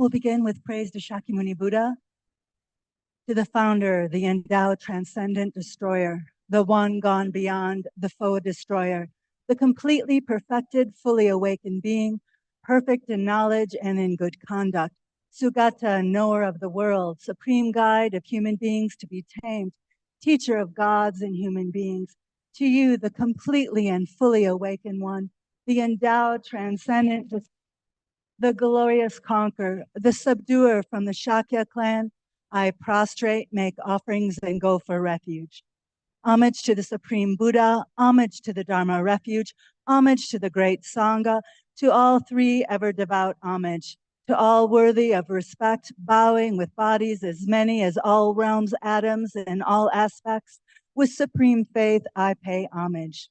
We'll begin with praise to Shakyamuni Buddha, to the founder, the endowed transcendent destroyer, the one gone beyond, the foe destroyer, the completely perfected, fully awakened being, perfect in knowledge and in good conduct, Sugata, knower of the world, supreme guide of human beings to be tamed, teacher of gods and human beings. To you, the completely and fully awakened one, the endowed transcendent, the glorious conqueror, the subduer from the Shakya clan, I prostrate, make offerings, and go for refuge. Homage to the Supreme Buddha, homage to the Dharma refuge, homage to the great Sangha, to all three ever devout homage, to all worthy of respect, bowing with bodies as many as all realms, atoms, and all aspects. With supreme faith, I pay homage.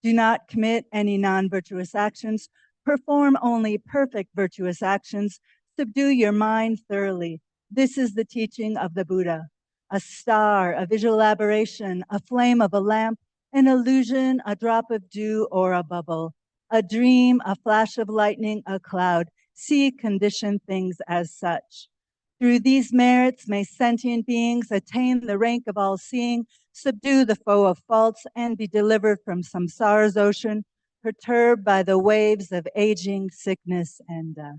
Do not commit any non-virtuous actions. Perform only perfect virtuous actions. Subdue your mind thoroughly. This is the teaching of the Buddha. A star, a visual aberration, a flame of a lamp, an illusion, a drop of dew or a bubble, a dream, a flash of lightning, a cloud. See conditioned things as such. Through these merits, may sentient beings attain the rank of all-seeing, subdue the foe of faults, and be delivered from samsara's ocean, perturbed by the waves of aging, sickness, and death.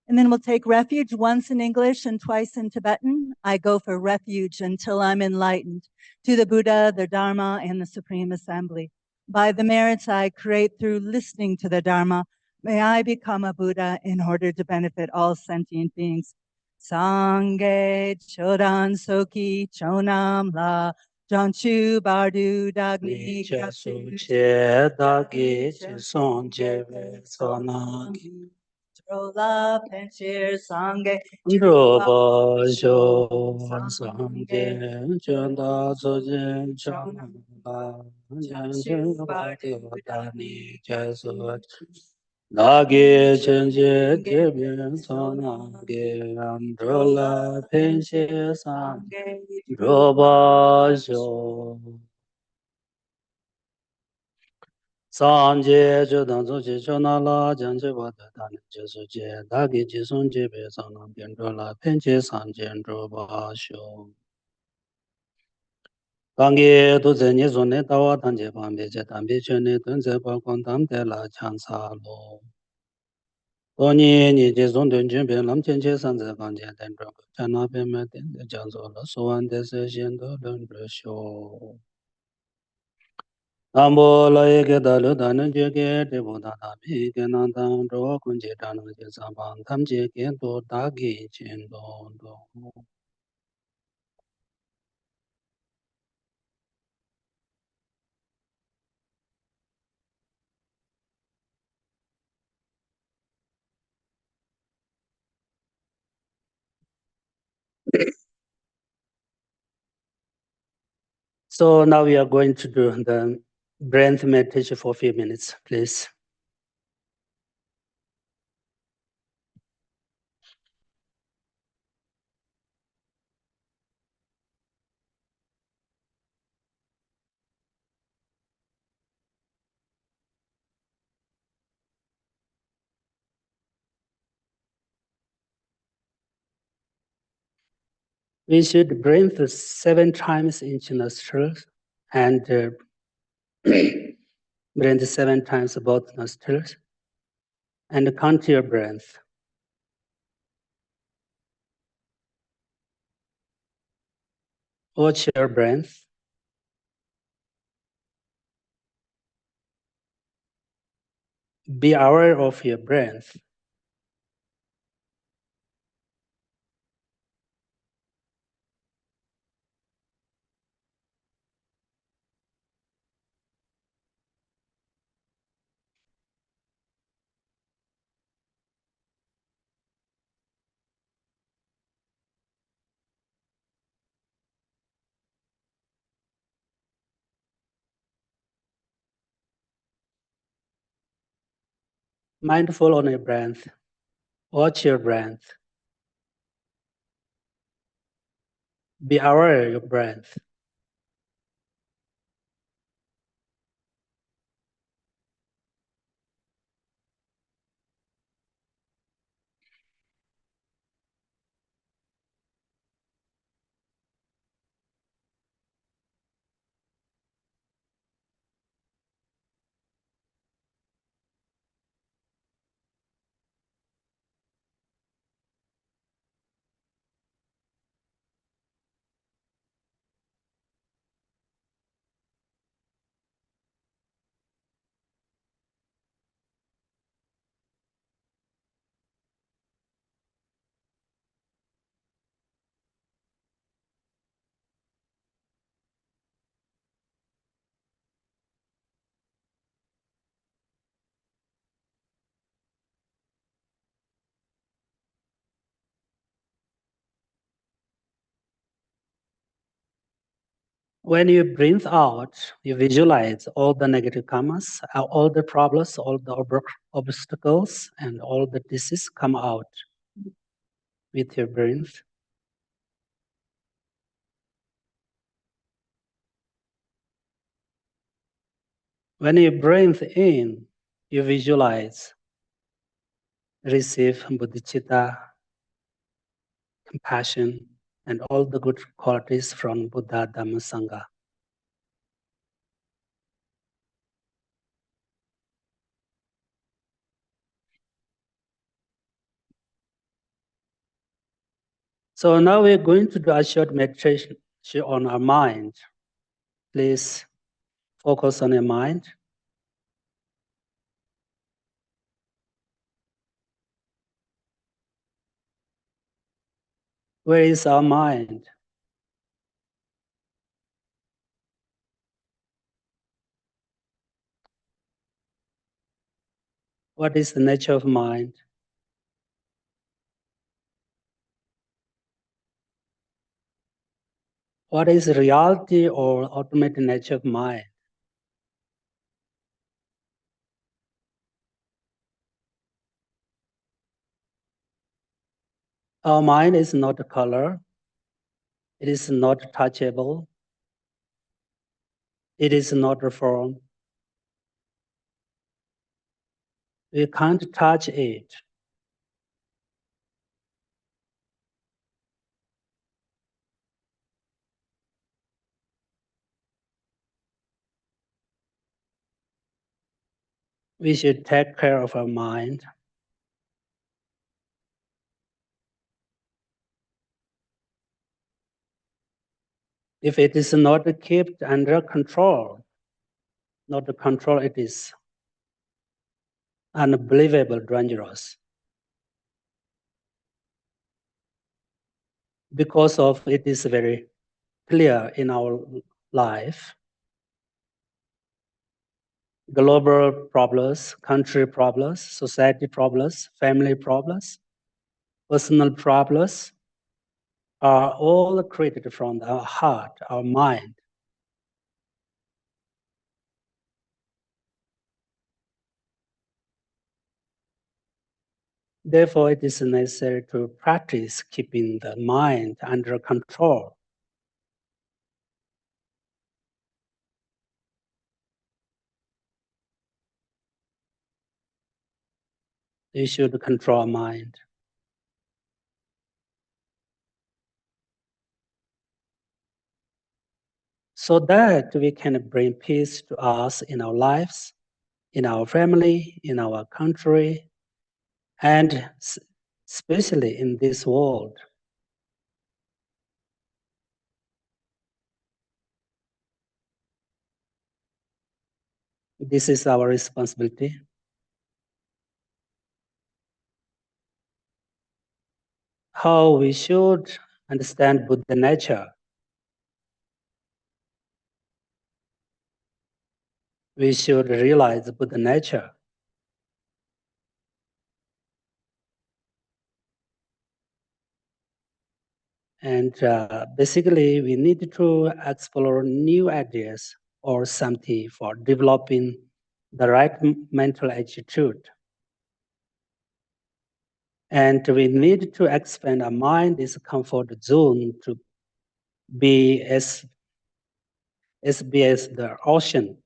And then we'll take refuge once in English and twice in Tibetan. I go for refuge until I'm enlightened, to the Buddha, the Dharma, and the Supreme Assembly. By the merits I create through listening to the Dharma, may I become a Buddha in order to benefit all sentient beings. Sangye chodan soki chonam la janchu bardu dagni chasu che dagi sonje sonagi Drola penchir sangye droba jo sangye chanda soje chana janju bhati dani chasu dagi chenje debye sonage drola penchir sangye droba jo Sanje Jodan Soji Chonala Janje Bada Dani Jesuje Dagi Jison Jebe Sanam Gendrola Penche Sanje Droba Sho Gangi Duze Zone Tawa Tanje Pambe Jetambe Chene Dunze Bakon Tamte La Chansa Lo Toni Ni Jison Dunjumbe Lam Chenche Sanze Kanje Dendro Chana Peme Dende Janzo La Soan Dese Shendo Lundro Sho Ambo la eke dalu danu jeke debu dana pi ke nantan ro kunje danu je sampan tam jeke do dagi chen do. So now we are going to do the breath meditation for a few minutes, please. We should breathe 7 times into nostrils and breathe 7 times both nostrils and count your breath. Watch your breath. Be aware of your breath. Mindful on your breath. Watch your breath. Be aware of your breath. When you breathe out, you visualize all the negative karmas, all the problems, all the obstacles, and all the diseases come out with your breath. When you breathe in, you visualize, receive bodhicitta, compassion, and all the good qualities from Buddha, Dhamma, Sangha. So now we're going to do a short meditation on our mind. Please focus on your mind. Where is our mind? What is the nature of mind? What is the reality or ultimate nature of mind? Our mind is not a color. It is not touchable. It is not a form. We can't touch it. We should take care of our mind. If it is not kept under control, not the control, it is unbelievable dangerous. Because of it is very clear in our life. Global problems, country problems, society problems, family problems, personal problems are all created from our heart, our mind. Therefore, it is necessary to practice keeping the mind under control. You should control mind. So that we can bring peace to us in our lives, in our family, in our country, and especially in this world. This is our responsibility. How we should understand Buddha nature. We should realize Buddha nature. And basically, we need to explore new ideas or something for developing the right mental attitude. And we need to expand our mind, this comfort zone, to be as the ocean.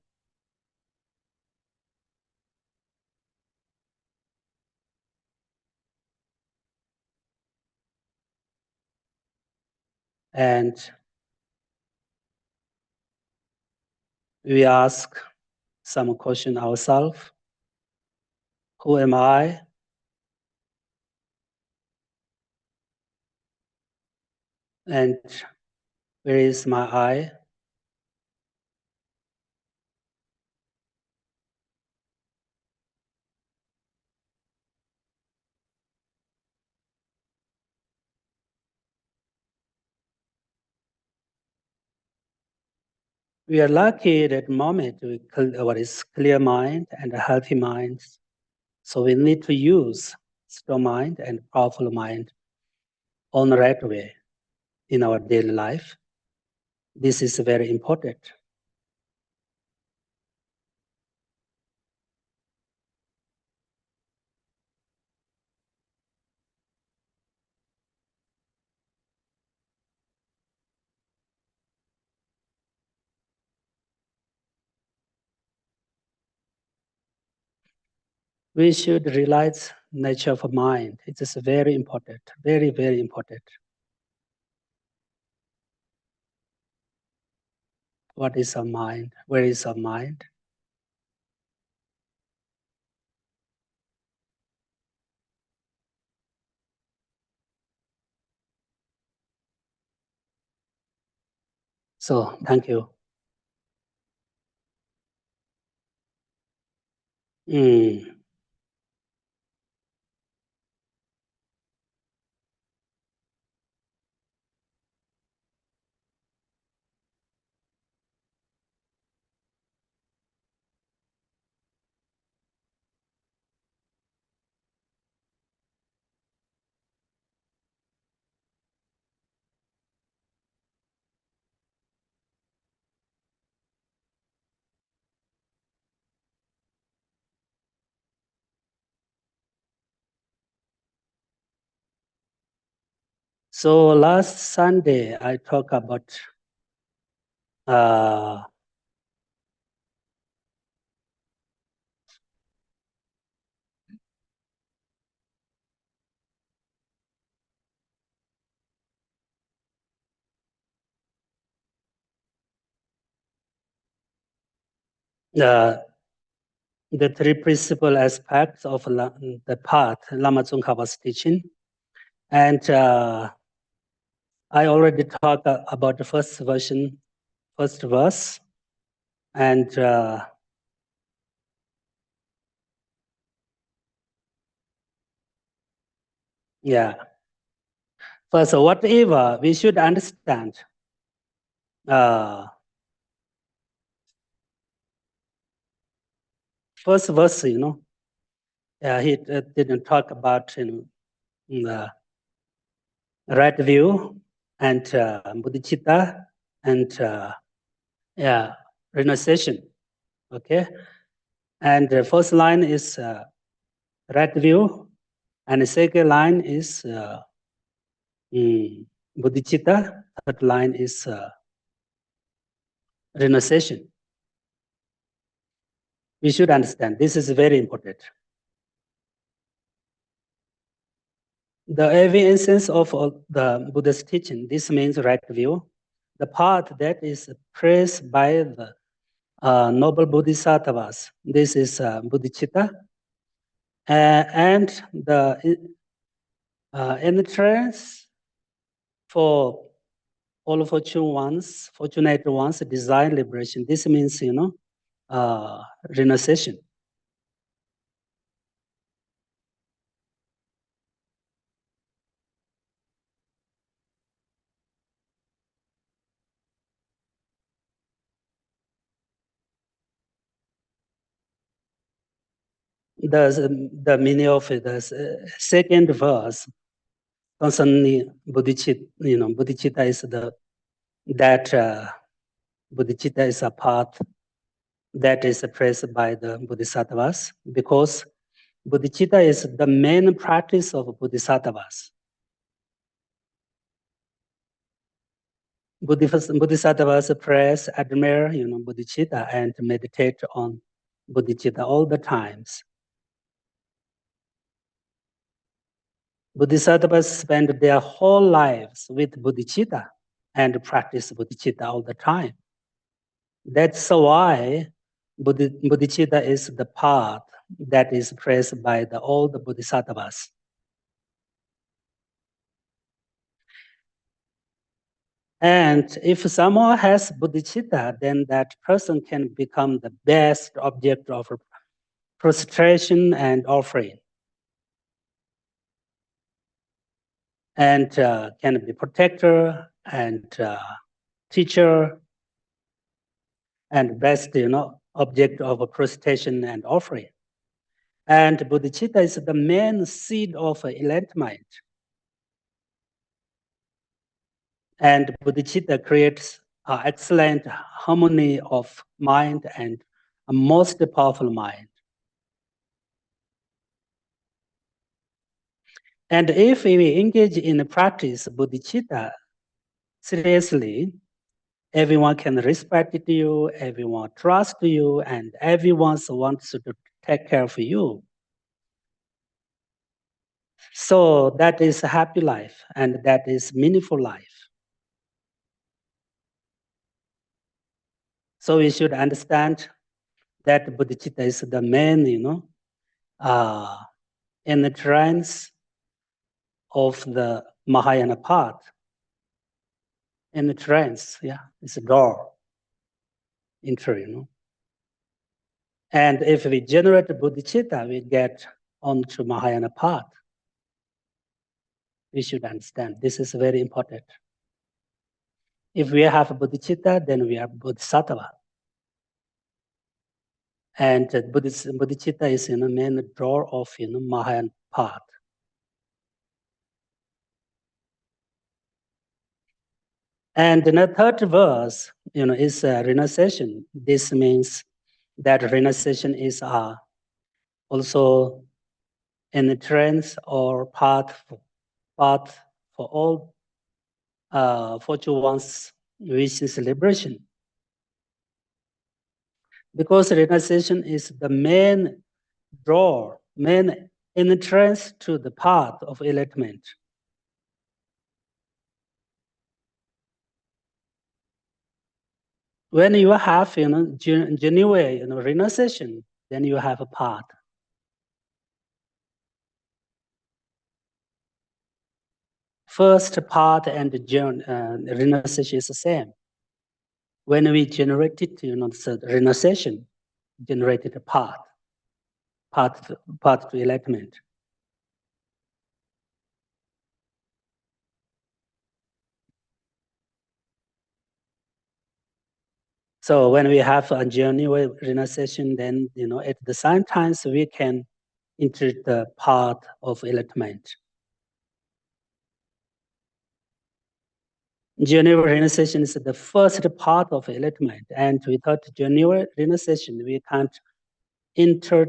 And we ask some question ourselves. Who am I? And where is my I? We are lucky at that moment with what is clear mind and a healthy mind. So we need to use strong mind and powerful mind on the right way in our daily life. This is very important. We should realize nature of mind. It is very important, very, very important. What is our mind? Where is our mind? So, thank you. So last Sunday, I talked about the three principal aspects of the path, Lama Tsongkhapa's teaching. And I already talked about the first verse. And yeah, first, whatever we should understand, first verse, he didn't talk about the right view and bodhicitta and renunciation. Okay, and the first line is right view, and the second line is bodhicitta. Third line is renunciation. We should understand this is very important. The every essence of the Buddha's teaching, this means right view, the path that is praised by the noble bodhisattvas. This is bodhicitta, and the entrance for all fortunate ones, desire liberation. This means, renunciation. The meaning of it, the second verse concerning bodhicitta, bodhicitta is bodhicitta is a path that is praised by the bodhisattvas because bodhicitta is the main practice of bodhisattvas. Bodhisattvas praise, admire, bodhicitta and meditate on bodhicitta all the times. Bodhisattvas spend their whole lives with bodhicitta and practice bodhicitta all the time. That's why bodhicitta is the path that is praised by all the bodhisattvas. And if someone has bodhicitta, then that person can become the best object of prostration and offering. And can be protector and teacher and best, object of prostration and offering. And bodhicitta is the main seed of enlightenment. And bodhicitta creates excellent harmony of mind and a most powerful mind. And if we engage in the practice bodhicitta seriously, everyone can respect you, everyone trusts you, and everyone wants to take care of you. So that is a happy life, and that is meaningful life. So we should understand that bodhicitta is the main, in the trance of the Mahayana path. In the trance, it's a door, entry, And if we generate bodhicitta, we get onto Mahayana path. We should understand this is very important. If we have bodhicitta, then we are bodhisattva. And bodhicitta is the main door of Mahayana path. And in the third verse, is renunciation. This means that renunciation is also in the trance or path for all fortune one's wishing celebration. Because renunciation is the main door, main entrance to the path of enlightenment. When you have genuine renunciation, then you have a path. First path and renunciation is the same. When we generated the renunciation, generated a path to enlightenment. So when we have a genuine renunciation, then at the same time we can enter the path of enlightenment. Genuine renunciation is the first part of enlightenment, and without genuine renunciation, we can't enter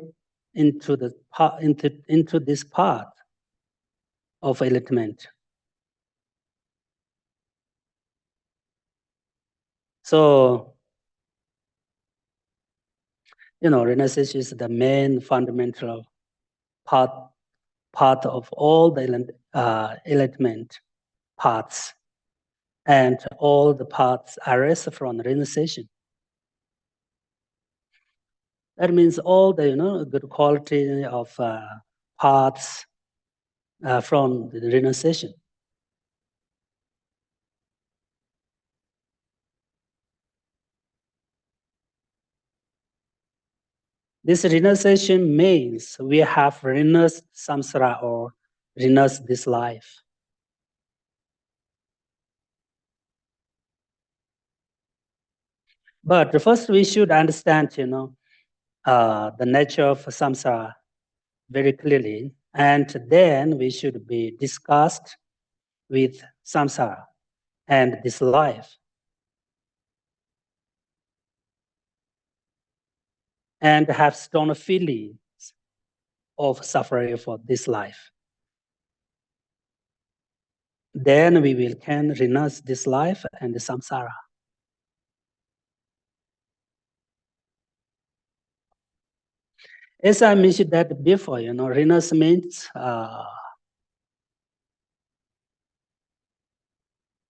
into this path of enlightenment. So, renunciation is the main fundamental part of all the enlightenment paths, and all the paths arise from renunciation. That means all the good quality of paths from the renunciation. This renunciation means we have renounced samsara or renounced this life. But first we should understand, the nature of samsara very clearly, and then we should be discussed with samsara and this life. And have strong feelings of suffering for this life. Then we can renounce this life and the samsara. As I mentioned that before, renounce means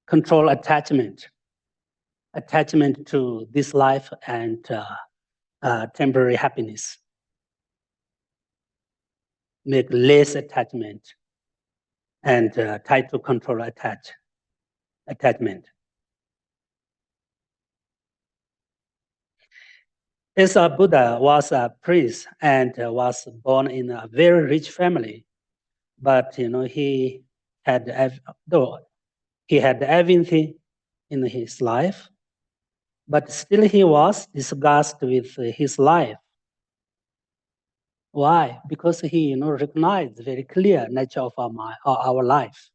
control attachment to this life and temporary happiness. Make less attachment and try to control attachment. As a Buddha was a priest and was born in a very rich family, but he had everything in his life, but still he was disgusted with his life. Why? Because he recognized very clear nature of our life.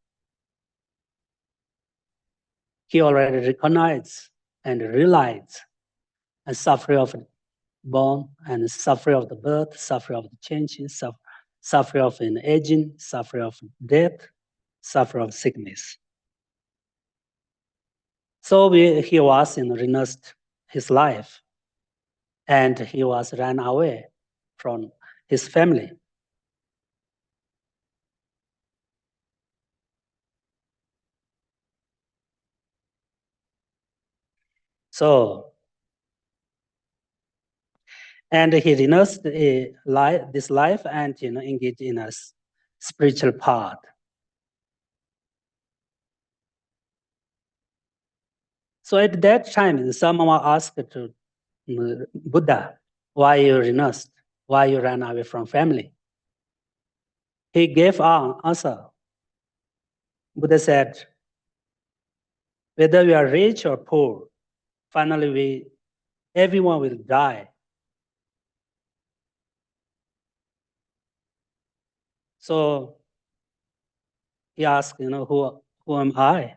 He already recognized and realize and suffering of born and suffering of the birth, suffering of the changes, suffering of an aging, suffering of death, suffering of sickness. So he was renounced his life, and he was ran away from his family. So, and he renounced this life and engaged in a spiritual path. So at that time, someone asked to Buddha, why you renounced? Why you ran away from family? He gave an answer. Buddha said, whether we are rich or poor, finally everyone will die. So he asked, who am I?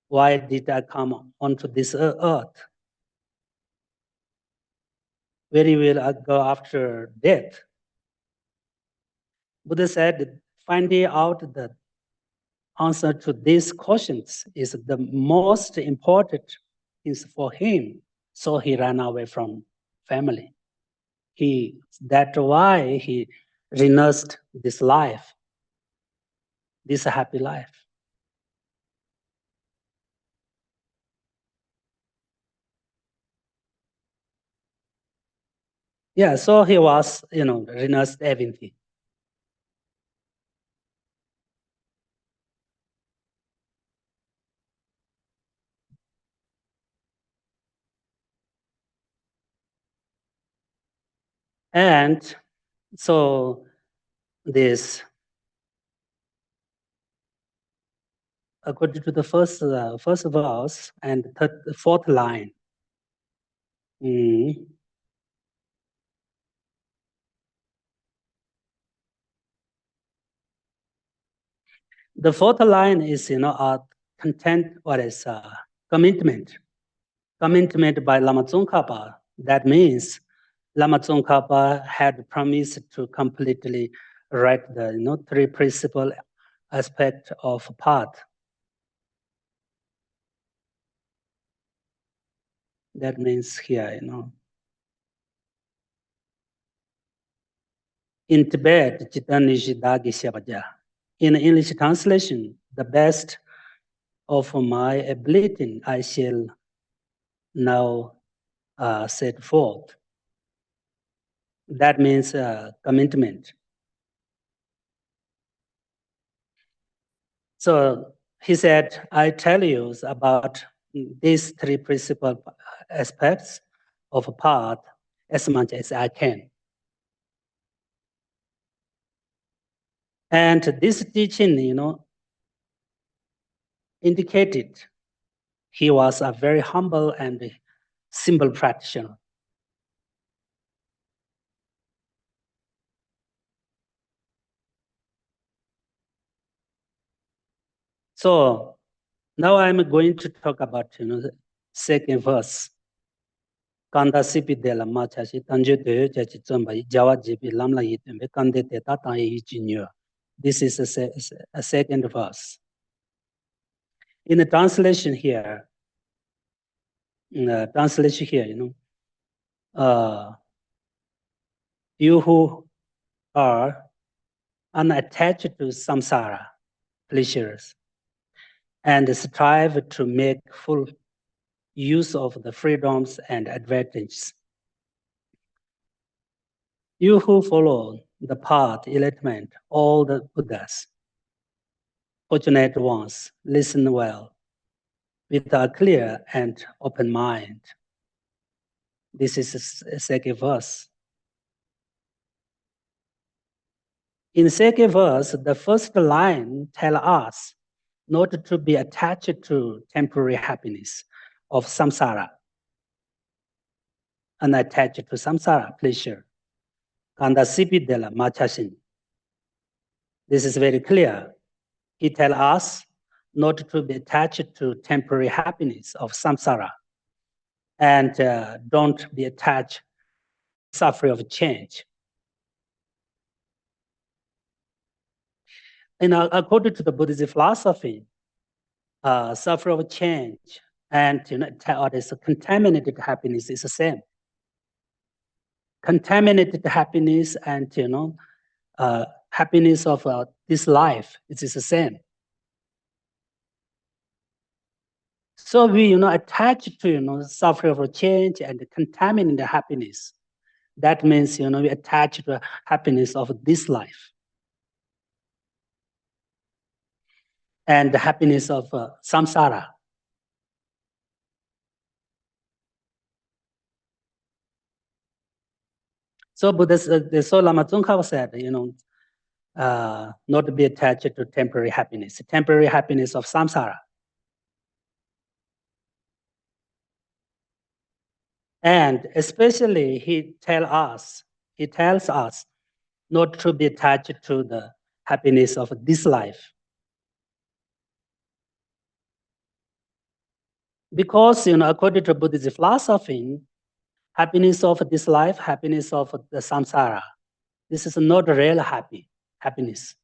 Why did I come onto this earth? Where will I go after death? Buddha said, finding out the answer to these questions is the most important thing for him. So he ran away from family. That's why he renounced this life, this happy life. Yeah, so he was, renounced everything. And so this, according to the first verse and fourth line, the fourth line is, a content or is commitment. Commitment by Lama Tsongkhapa. That means Lama Tsongkhapa had promised to completely write the three principal aspect of path. That means here, in Tibet, in English translation, the best of my ability I shall now set forth. That means commitment. So he said, I tell you about these three principal aspects of a path as much as I can. And this teaching, indicated he was a very humble and simple practitioner. So now I'm going to talk about the second verse. Kanda sipi de la ma chashi tanju de chachi tsomba jawa jibi lamla yitumbe kande te ta ta yi jinyo. This is a second verse. In the translation here, you who are unattached to samsara pleasures and strive to make full use of the freedoms and advantages. You who follow the path, enlightenment, all the Buddhas, fortunate ones, listen well, with a clear and open mind. This is a second verse. In the second verse, the first line tells us not to be attached to temporary happiness of samsara, unattached to samsara pleasure. Kanda sipi de la machashin. This is very clear. He tells us not to be attached to temporary happiness of samsara, and don't be attached to suffering of change. According to the Buddhist philosophy, suffering of change and this contaminated happiness is the same. Contaminated happiness and happiness of this life is the same. So we attach to suffering of change and contaminated happiness. That means we attach to the happiness of this life and the happiness of samsara. So so Lama Tsongkhapa said, not to be attached to temporary happiness of samsara. And especially he tells us not to be attached to the happiness of this life. Because, according to Buddhist philosophy, happiness of this life, happiness of the samsara, this is not real happiness,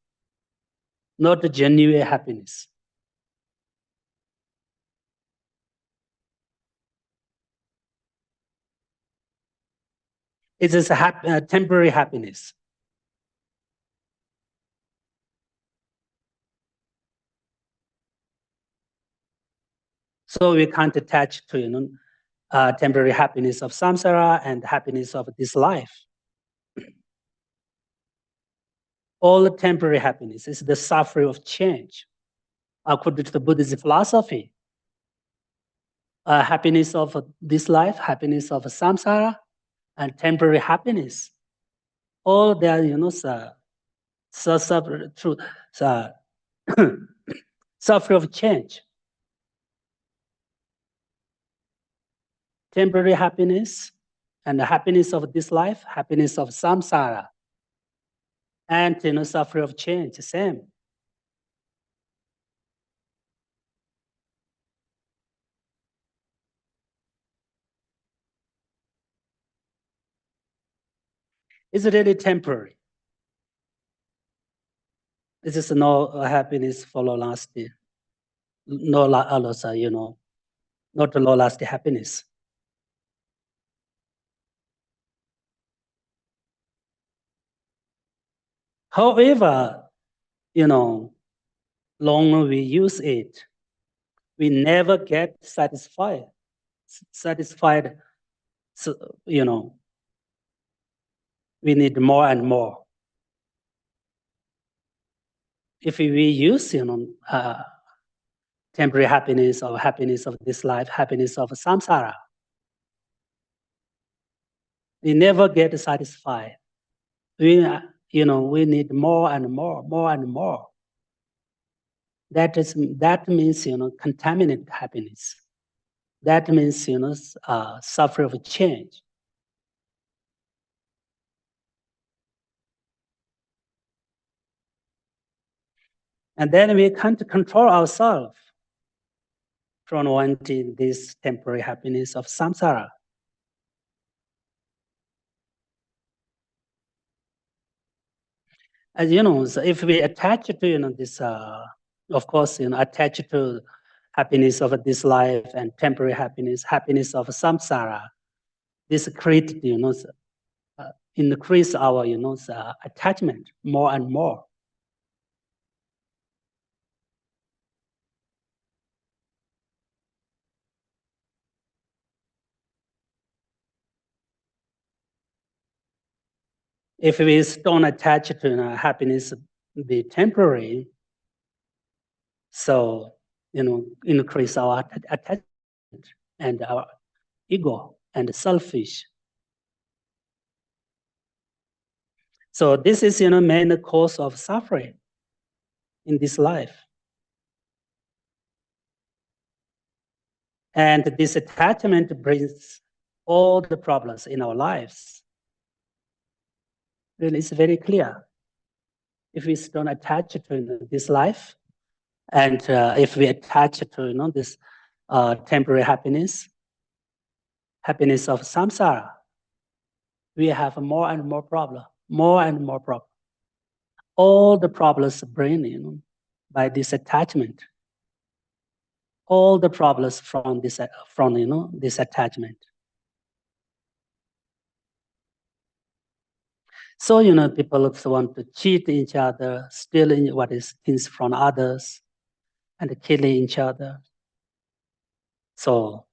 not genuine happiness. It is a temporary happiness. So we can't attach to temporary happiness of samsara and happiness of this life. All temporary happiness is the suffering of change. According to the Buddhist philosophy, happiness of this life, happiness of samsara, and temporary happiness, all they are, suffering of change. Temporary happiness and the happiness of this life, happiness of samsara, and suffering of change, same. It's really temporary. This is no happiness for long lasting, not long lasting happiness. However, long we use it, we never get satisfied. So, we need more and more. If we use, temporary happiness or happiness of this life, happiness of samsara, we never get satisfied. We need more and more. That means, contaminated happiness. That means, suffering of change. And then we can't control ourselves from wanting this temporary happiness of samsara. As so if we attach to this, of course, attach to happiness of this life and temporary happiness of samsara, this create increase our attachment more and more. If we don't attach to happiness be temporary, so increase our attachment and our ego and selfish. So this is main cause of suffering in this life. And this attachment brings all the problems in our lives. Really, it's very clear. If we don't attach to this life, And if we attach to this temporary happiness of samsara, we have more and more problem, more and more problem. All the problems bring by this attachment. All the problems from this this attachment. So people want to cheat each other, stealing what is things from others, and killing each other. So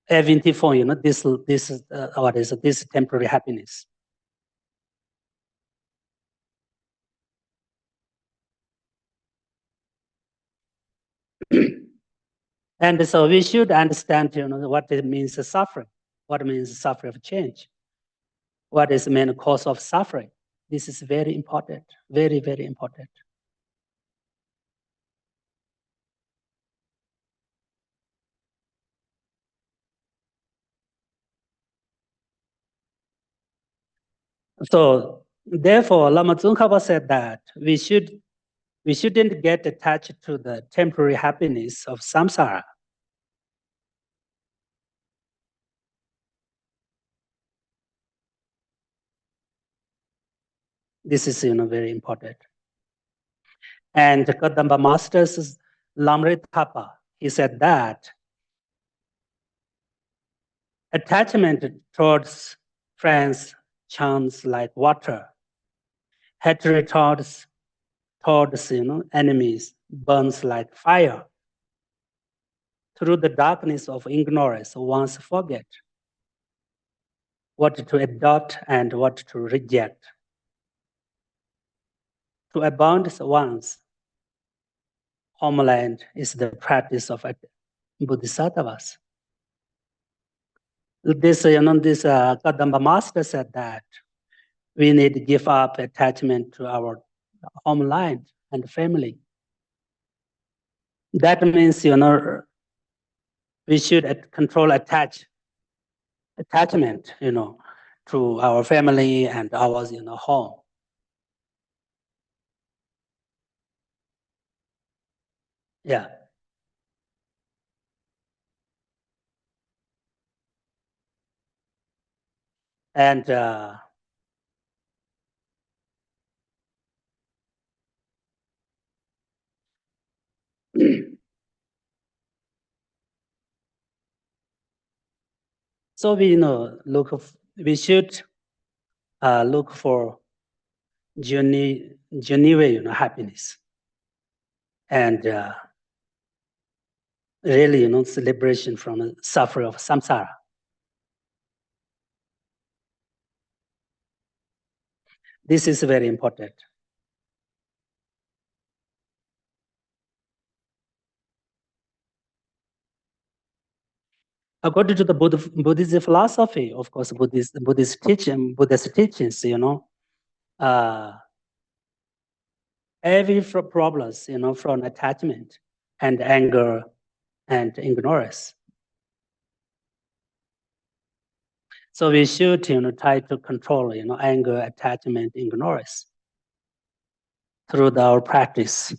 everything for this is what is this temporary happiness. And so we should understand what it means suffering, what means suffering of change, what is the main cause of suffering. This is very important, very, very important. So therefore, Lama Tsongkhapa said that we shouldn't get attached to the temporary happiness of samsara. This is very important. And Kadamba Master's Lama Tsongkhapa, he said that attachment towards friends churns like water. Hatred towards enemies burns like fire. Through the darkness of ignorance, one forget what to adopt and what to reject. To abound one's homeland is the practice of bodhisattvas. This Kadamba Master said that we need to give up attachment to our homeland and family. That means we should control attachment to our family and our home. Yeah. And so we should look for genuine happiness and really celebration from the suffering of samsara. This is very important. According to the Buddhist philosophy, of course, Buddhist teachings, every problems, from attachment and anger and ignorance. So we should, try to control, anger, attachment, ignorance through our practice.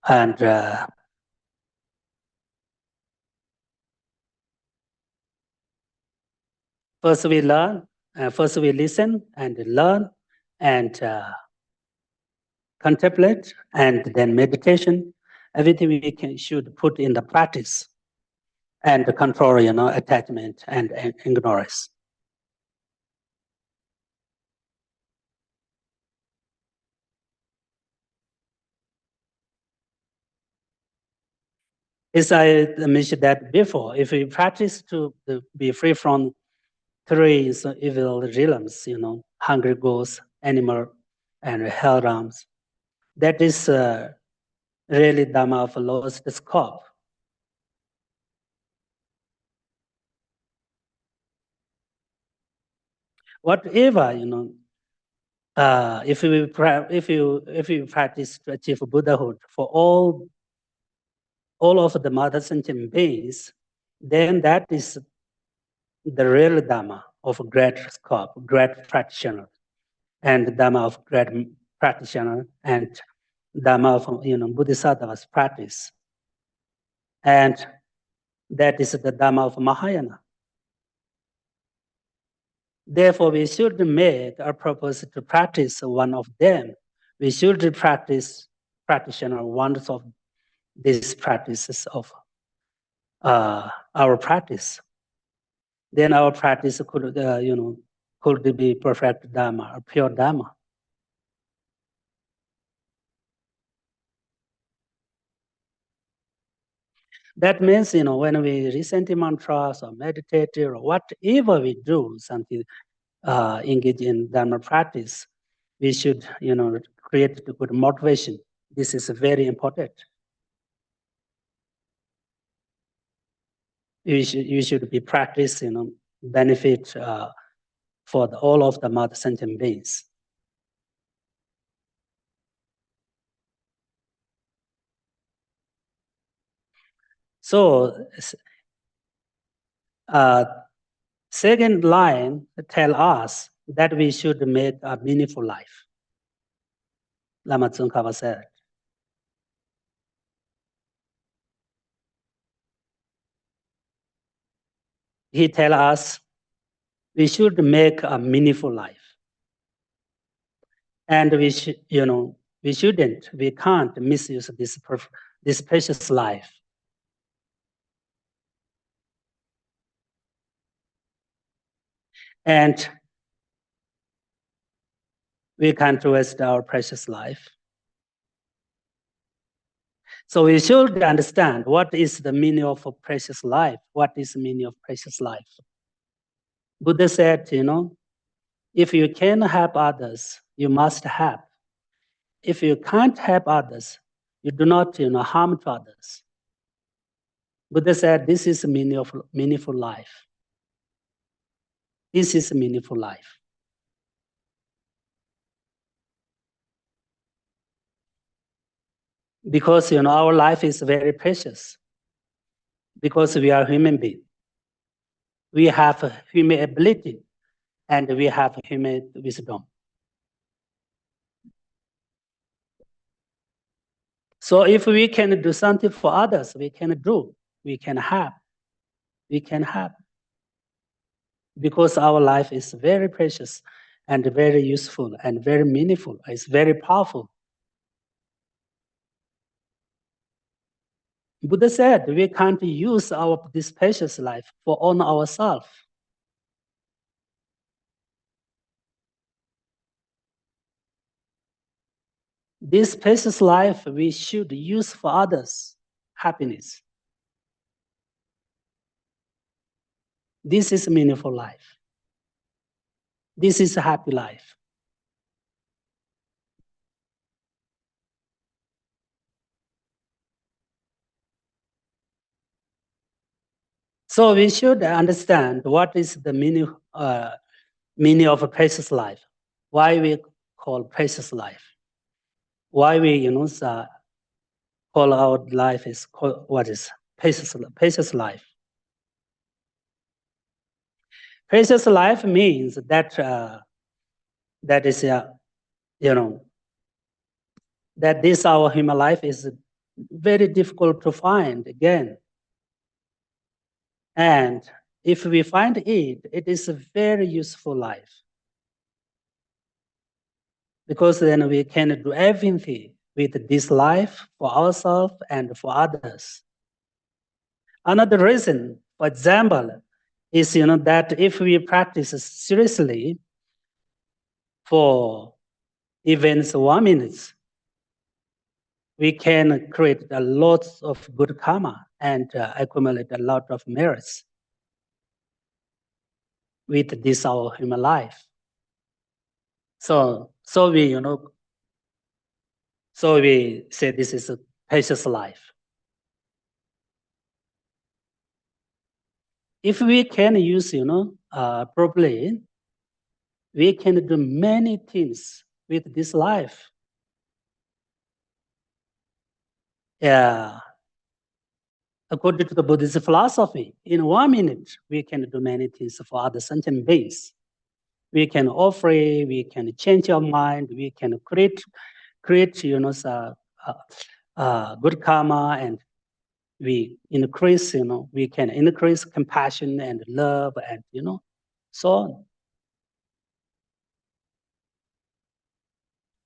And first we learn, first we listen and learn and contemplate, and then meditation. Everything we should put in the practice and control, attachment and ignorance. As I mentioned that before, if we practice to be free from three evil realms, hungry ghosts, animal, and hell realms, that is really Dhamma of lowest scope. Whatever, if you practice to achieve Buddhahood for all of the mother sentient beings, then that is the real Dhamma of great scope, great practitioner, and Dhamma of great practitioner and Dharma of Bodhisattva's practice. And that is the Dharma of Mahayana. Therefore, we should make a purpose to practice one of them. We should practitioner one of these practices of our practice. Then our practice could be perfect Dharma or pure Dharma. That means, when we recite mantras or meditate or whatever we do, something engage in Dharma practice, we should, create the good motivation. This is very important. You should be practice, benefit for all of the mother sentient beings. So, second line tell us that we should make a meaningful life. Lama Tsongkhapa said. He tell us we should make a meaningful life. And we can't misuse this precious life. And we can't waste our precious life. So we should understand what is the meaning of a precious life. What is the meaning of precious life? Buddha said, if you can help others, you must help. If you can't help others, you do not harm to others. Buddha said, this is the meaning of meaningful life. This is a meaningful life. Because our life is very precious. Because we are human beings. We have human ability and we have human wisdom. So if we can do something for others, we can do, we can have. Because our life is very precious and very useful and very meaningful. It's very powerful. Buddha said we can't use this precious life for on ourselves. This precious life we should use for others' happiness. This is a meaningful life. This is a happy life. So we should understand what is the meaning of a precious life. Why we call precious life. Why we call our life is what is precious life. Precious life means that that is that this our human life is very difficult to find again. And if we find it, it is a very useful life. Because then we can do everything with this life for ourselves and for others. Another reason, for example, is that if we practice seriously for even 1 minute, we can create a lot of good karma and accumulate a lot of merits with this our human life. So we say this is a precious life. If we can use properly, we can do many things with this life. Yeah. According to the Buddhist philosophy, in 1 minute, we can do many things for other sentient beings. we can offer, we can change our mind, we can create good karma, and we increase, we can increase compassion and love, and so on.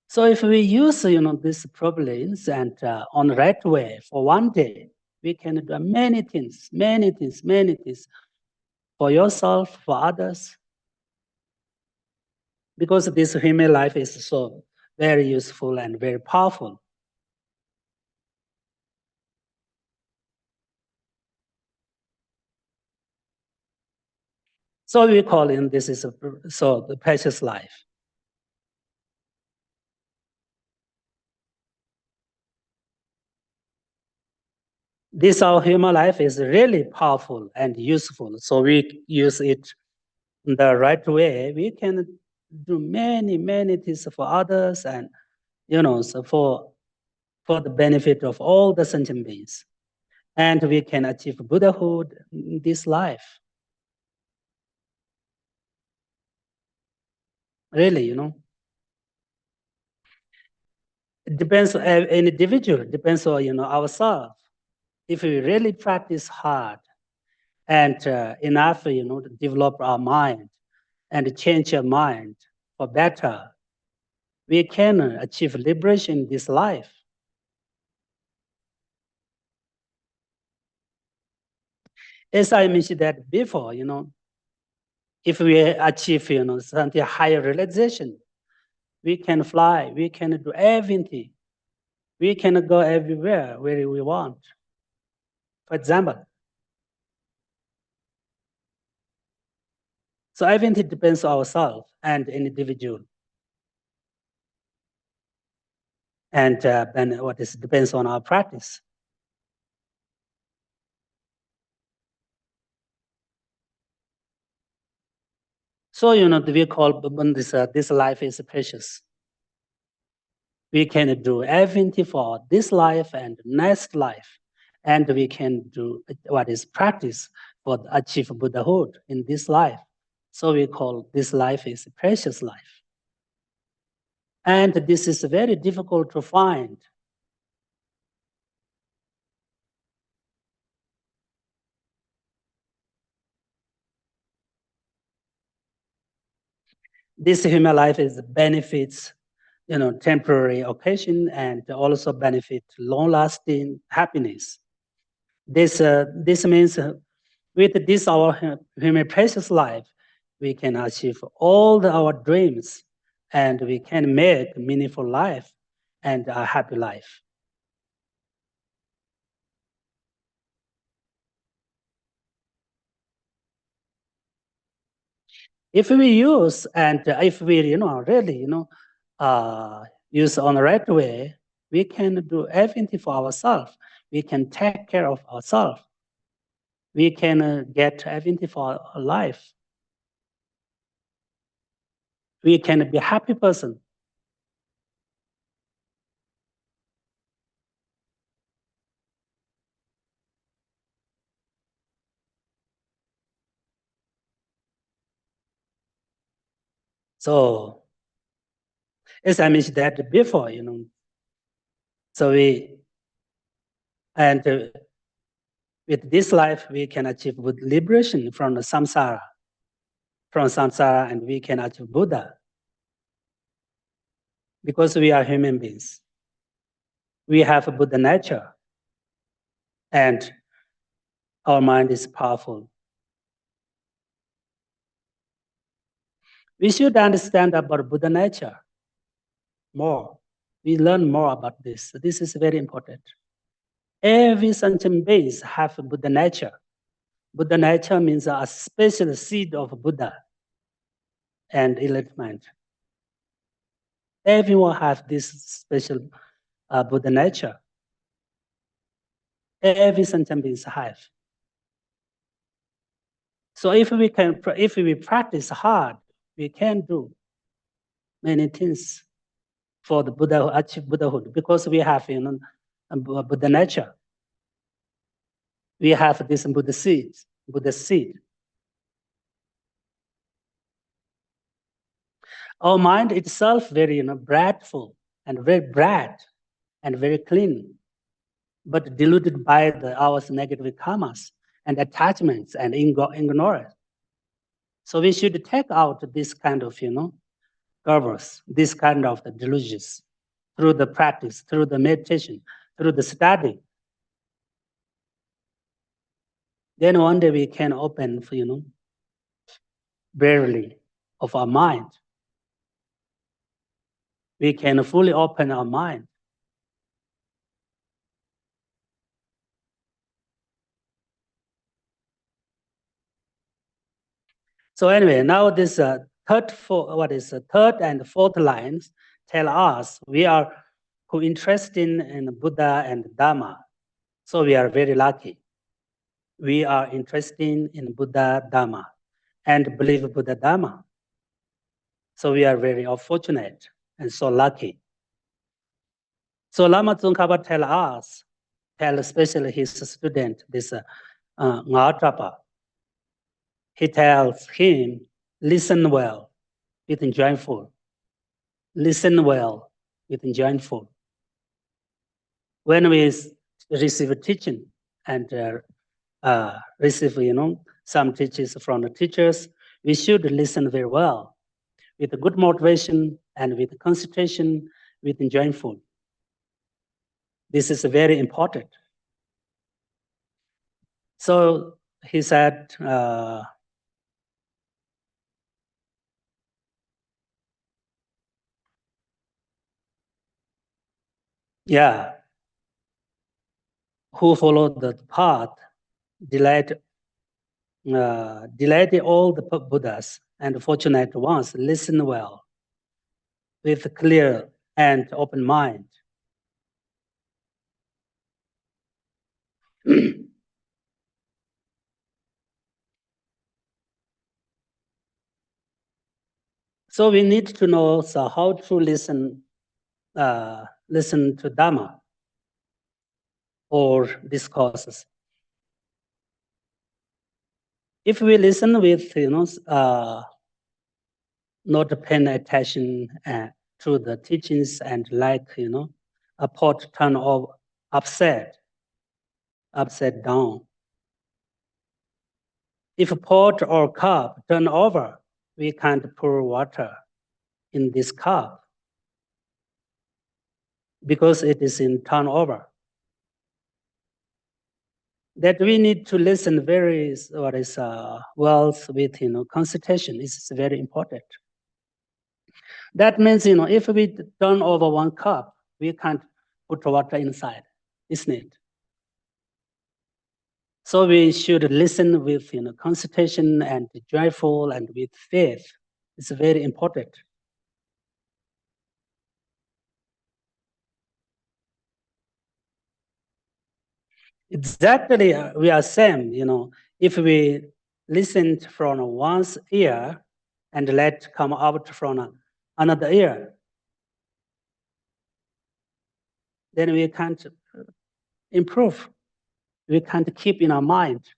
So if we use these problems and on the right way for one day, we can do many things for yourself, for others, because this human life is so very useful and very powerful. So we call it this is the precious life. This our human life is really powerful and useful. So we use it in the right way. We can do many things for others, and so for the benefit of all the sentient beings, and we can achieve Buddhahood in this life. Really, it depends on an individual. It depends on ourselves. If we really practice hard and enough, to develop our mind and change our mind for better, we can achieve liberation in this life. As I mentioned that before, if we achieve, something higher realization, we can fly, we can do everything. We can go everywhere where we want. For example, so everything depends on ourselves and individual. And then what is depends on our practice. So we call when this life is precious. We can do everything for this life and next life, and we can do what is practice for achieve Buddhahood in this life. So we call this life is a precious life. And this is very difficult to find. This human life is benefits, temporary occasion, and also benefit long-lasting happiness. This means with this our human precious life, we can achieve all our dreams, and we can make meaningful life and a happy life. If we use and if we really use on the right way, we can do everything for ourselves. We can take care of ourselves. We can get everything for our life. We can be a happy person. So, as I mentioned that before, so and with this life, we can achieve liberation from the samsara, and we can achieve Buddha. Because we are human beings. We have a Buddha nature, and our mind is powerful. We should understand about Buddha nature more. We learn more about this. This is very important. Every sentient being have Buddha nature. Buddha nature means a special seed of Buddha and enlightenment. Everyone has this special Buddha nature. Every sentient being have. So if we practice hard, we can do many things for the Buddha achieve Buddhahood, because we have Buddha nature. We have this Buddha seed. Our mind itself very, bradful and very bright and very clean, but diluted by our negative karmas and attachments and ignorance. So we should take out this kind of, garbage, this kind of the delusions through the practice, through the meditation, through the study. Then one day we can open, barely of our mind. We can fully open our mind. So anyway, now this third and fourth lines tell us we are who interested in Buddha and Dharma. So we are very lucky. We are interested in Buddha Dharma and believe Buddha Dharma. So we are very fortunate and so lucky. So Lama Tsongkhapa tell especially his student, this Tsongkhapa, he tells him, listen well with joyful. Listen well with joyful. When we receive teaching and receive, some teachings from the teachers, we should listen very well with good motivation and with concentration, with joyful. This is very important. So he said, who followed the path, delighted all the Buddhas and fortunate ones, listen well with a clear and open mind. So we need to know how to listen to Dharma or discourses. If we listen with, not paying attention to the teachings and a pot turn over upside down. If a pot or cup turn over, we can't pour water in this cup because it is in turnover. That we need to listen very well with concentration is very important. That means if we turn over one cup, we can't put water inside, isn't it? So we should listen with concentration and joyful and with faith. It's very important. Exactly, we are same. If we listen from one's ear and let come out from another ear, then we can't improve. We can't keep in our mind.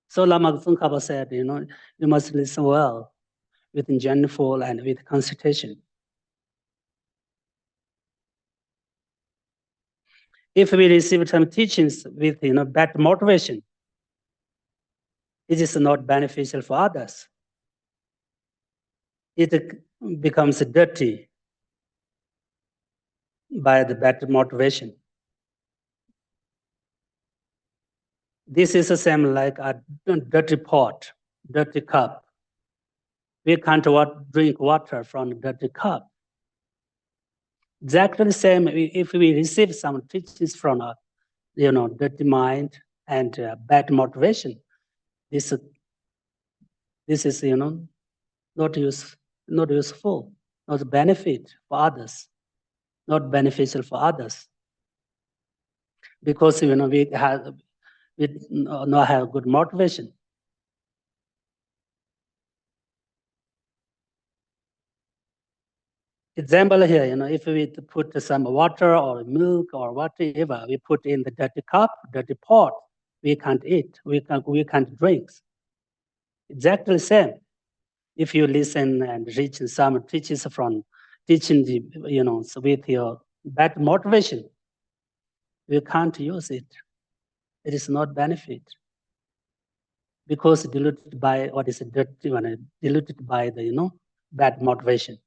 So Lama Tsongkhapa said, you must listen well with joyful and with concentration. If we receive some teachings with bad motivation, it is not beneficial for others. It becomes dirty by the bad motivation. This is the same like a dirty pot, dirty cup. We can't drink water from a dirty cup. Exactly the same if we receive some teachings from a dirty mind and bad motivation. This is not useful, not benefit for others, not beneficial for others, because we not have good motivation. Example here, if we put some water or milk or whatever, we put in the dirty cup, dirty pot, we can't eat, we can't drink. Exactly the same. if you listen and reach some teachers from teaching, so with your bad motivation, you can't use it. It is not benefit. Because diluted by what is dirty one, diluted by the, bad motivation.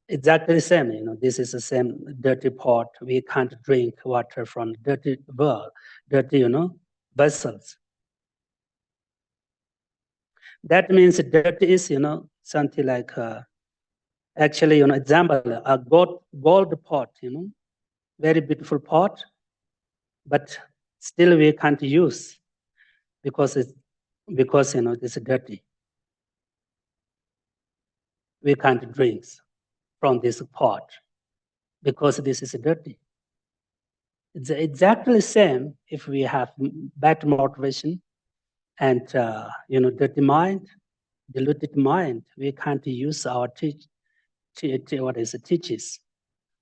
Exactly the same, this is the same dirty pot. We can't drink water from dirty well, dirty, vessels. That means dirty is, something like, actually, example, a gold pot, very beautiful pot, but still we can't use because it's dirty. We can't drink from this pot because this is dirty. It's exactly the same if we have bad motivation and dirty mind, diluted mind. We can't use our teaches,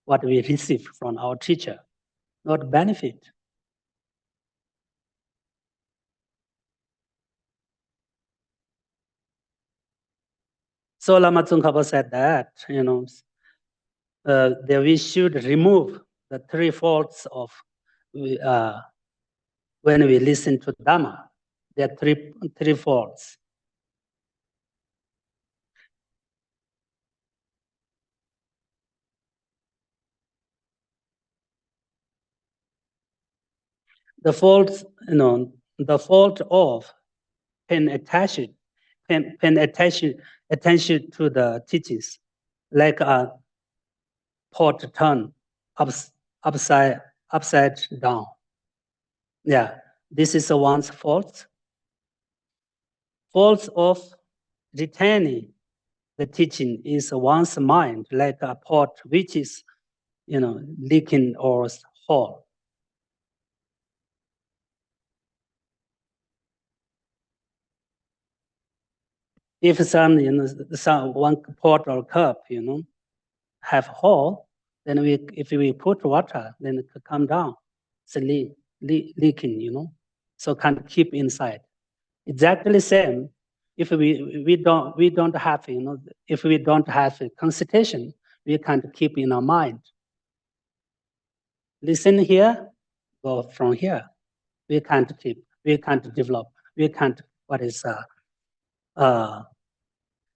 what we receive from our teacher, not benefit. So Lama Tsongkhapa said that that we should remove the three faults of when we listen to Dhamma. There are three faults. The faults, the fault of paying attention to the teachings, like a pot turn upside down. Yeah, this is one's fault. Fault of retaining the teaching is one's mind, like a pot which is, leaking or whole. If some one pot or cup, have hole, then if we put water, then it could come down. It's leaking, so can't keep inside. Exactly the same. If we don't have, if we don't have a concentration, we can't keep in our mind. Listen here, go from here. We can't keep, we can't develop, we can't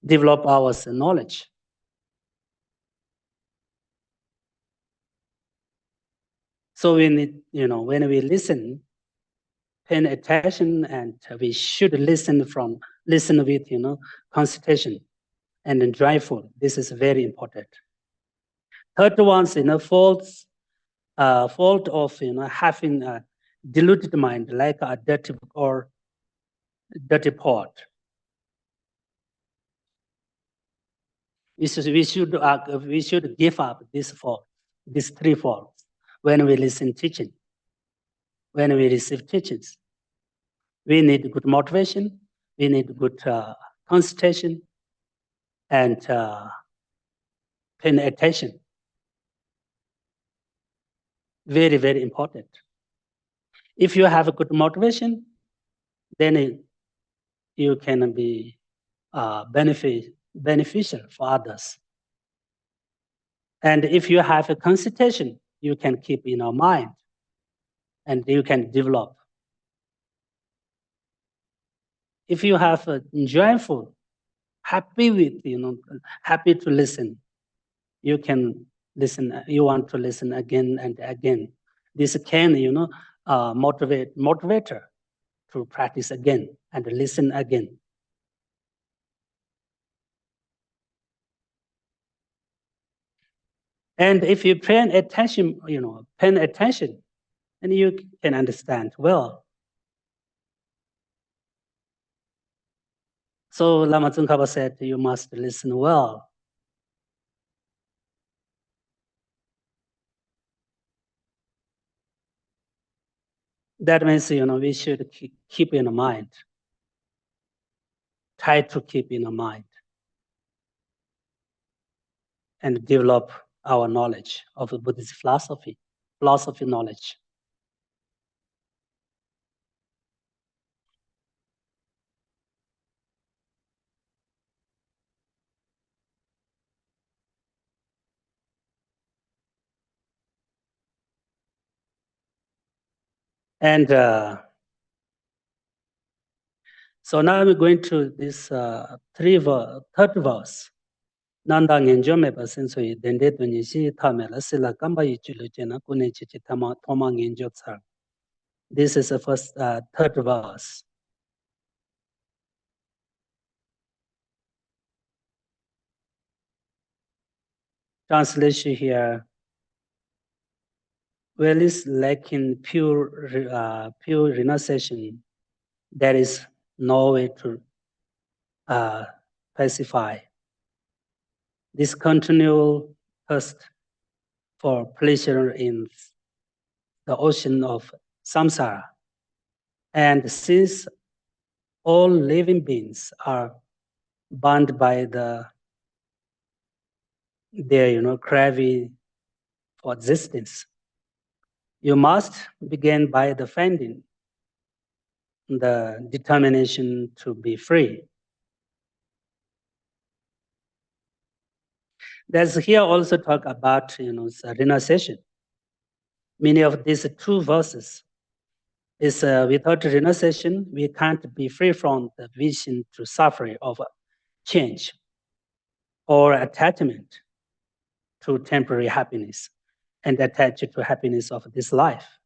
develop our knowledge. So we need, when we listen, paying attention, and we should listen with, concentration and joyful. This is very important. Third one's, fault of, having a diluted mind, like a dirty pot. We should give up these three faults when we listen teaching, when we receive teachings. We need good motivation, we need good concentration, and paying attention. Very, very important. If you have a good motivation, then you can be beneficial for others. And if you have a concentration, you can keep in your mind and you can develop. If you have a joyful, happy with, happy to listen, you can listen, you want to listen again and again. This can, motivator to practice again and listen again. And if you pay attention, then you can understand well. So Lama Tsongkhapa said, you must listen well. That means, we should keep in mind. Try to keep in mind. and develop our knowledge of Buddhist philosophy knowledge. And so now I'm going to this third verse. Nanda ngenjo me pa senso yi dende to ni si thame la sila kamba yi chulu jena kune chichi thoma ngenjo tsar. This is the first third verse. Translation here. Well, is lacking pure renunciation. There is no way to pacify this continual thirst for pleasure in the ocean of samsara. And since all living beings are bound by their craving for existence, you must begin by defending the determination to be free. There's here also talk about renunciation. Many of these two verses is without renunciation, we can't be free from the vision to suffer of change or attachment to temporary happiness and attach to happiness of this life.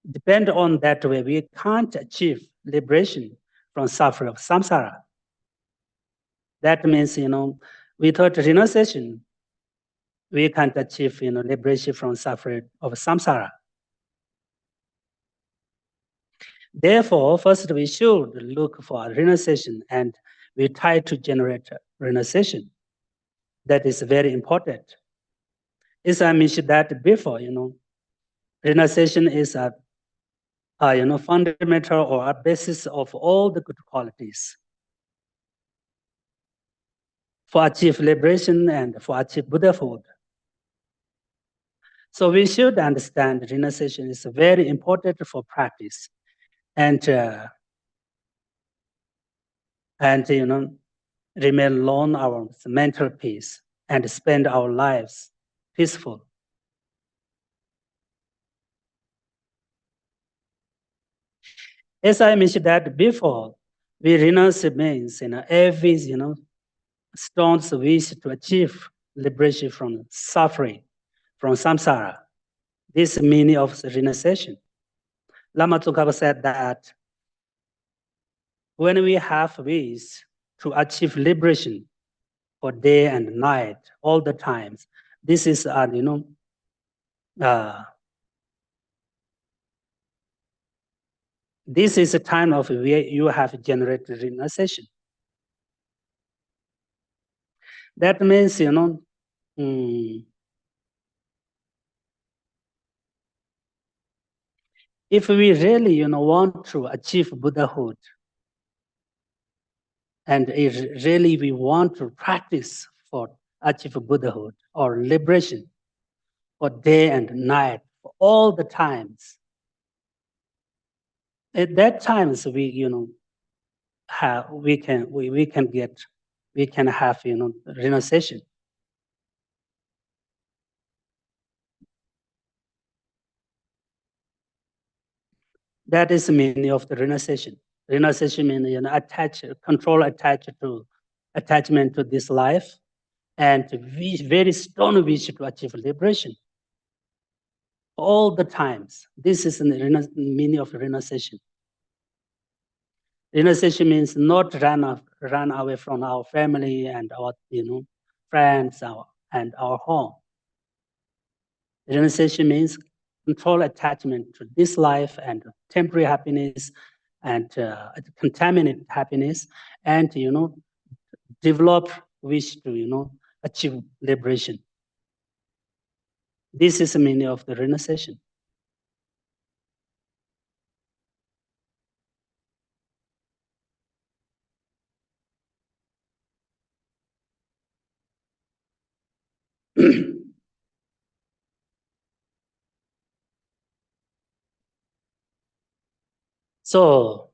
Depend on that way, we can't achieve liberation from suffering of samsara. That means, without renunciation, we can't achieve, liberation from suffering of samsara. Therefore, first we should look for renunciation and we try to generate renunciation. That is very important. As I mentioned that before, renunciation is a fundamental or a basis of all the good qualities. For achieve liberation and for achieve Buddhahood. So we should understand renunciation is very important for practice, and remain alone our mental peace and spend our lives peaceful. As I mentioned that before, we renounce means every stone's wish to achieve liberation from suffering, from samsara. This is meaning of renunciation. Lama Tsongkhapa said that when we have wish to achieve liberation for day and night, all the times, this is this is a time of where you have generated renunciation. That means, if we really, want to achieve Buddhahood, and if really we want to practice for achieve Buddhahood or liberation for day and night, for all the times, at that times we, we can have, renunciation. That is the meaning of the renunciation. Renunciation means attachment to this life, and very strong wish to achieve liberation. All the times, this is the meaning of renunciation. Renunciation means not run away from our family and our friends and our home. Renunciation means control attachment to this life and temporary happiness and contaminate happiness, and develop wish to achieve liberation. This is the meaning of the renunciation. So,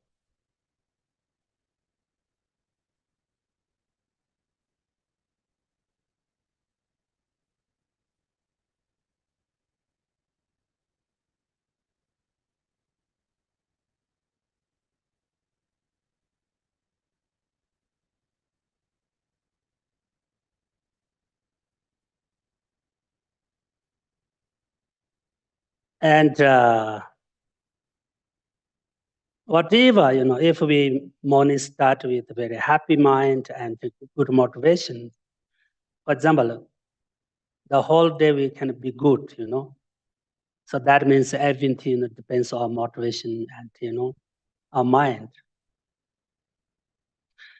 and whatever, if we morning start with a very happy mind and good motivation, for example, the whole day we can be good, So that means everything depends on motivation and, our mind.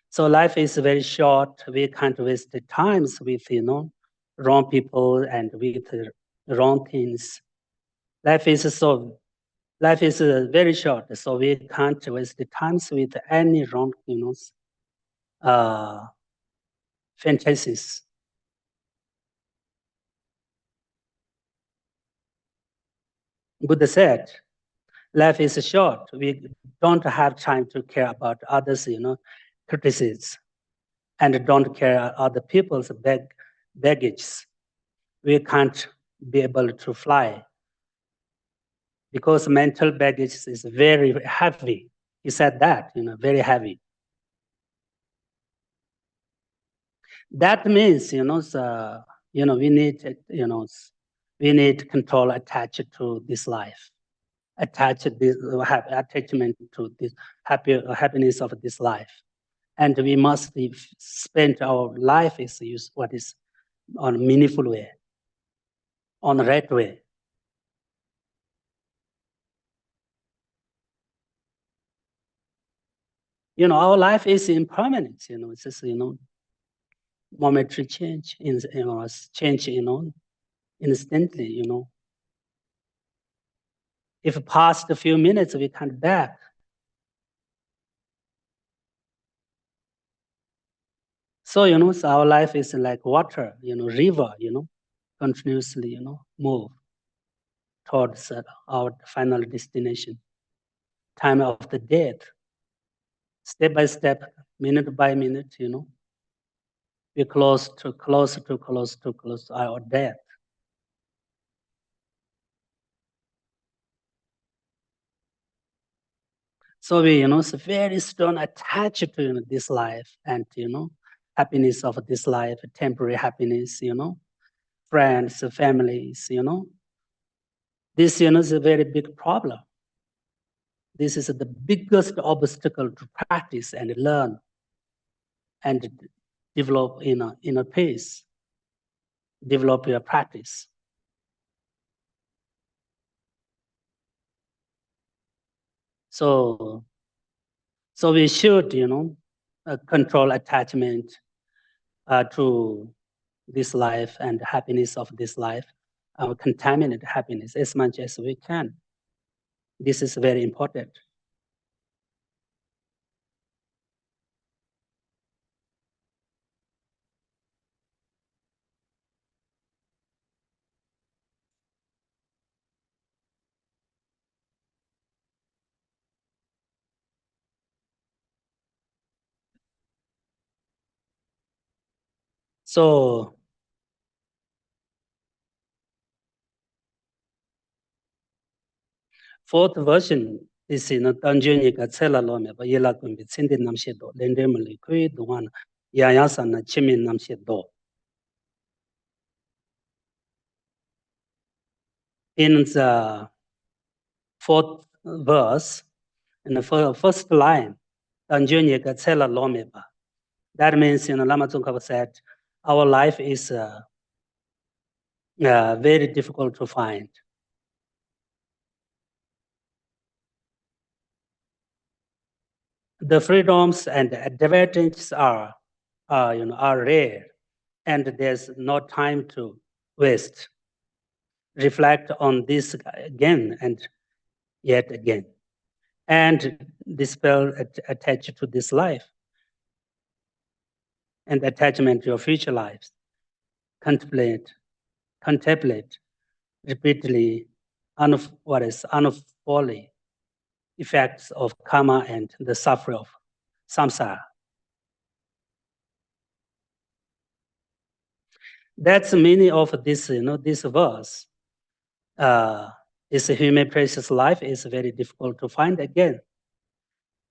So life is very short. We can't waste the times with, wrong people and with wrong things. Life is very short, so we can't waste the times with any wrong, fantasies. Buddha said, life is short. We don't have time to care about others, criticisms, and don't care other people's baggage. We can't be able to fly because mental baggage is very heavy. He said that, very heavy. That means, we need, we need control attached to this life, have attachment to this happiness of this life. And we must spend our life is use what is on a meaningful way, on the right way. Our life is impermanent, it's just, momentary change, change, instantly, If past a few minutes, we can't back. So, so our life is like water, river, continuously, move towards our final destination, time of the death, step by step, minute by minute, we're close to our death. So we, it's very strong attached to this life and, happiness of this life, temporary happiness, friends, families, This, is a very big problem. This is the biggest obstacle to practice and learn and develop in a pace, develop your practice. So we should, control attachment to this life and happiness of this life, contaminate happiness as much as we can. This is very important. So fourth version is Tanjuni ka tsela lo me ba yela kumbi tsindi namshe do lende mali kui duwan yayasa na chimin namshe do. In the fourth verse, in the first line, Tanjuni ka tsela lo me ba. That means, Lama Tsongkhapa said, our life is very difficult to find. The freedoms and advantages are rare, and there's no time to waste. Reflect on this again and yet again, and dispel attached to this life and attachment to your future lives. Contemplate contemplate repeatedly unfolding effects of karma and the suffering of samsara. That's the meaning of this, this verse. This human precious life is very difficult to find again,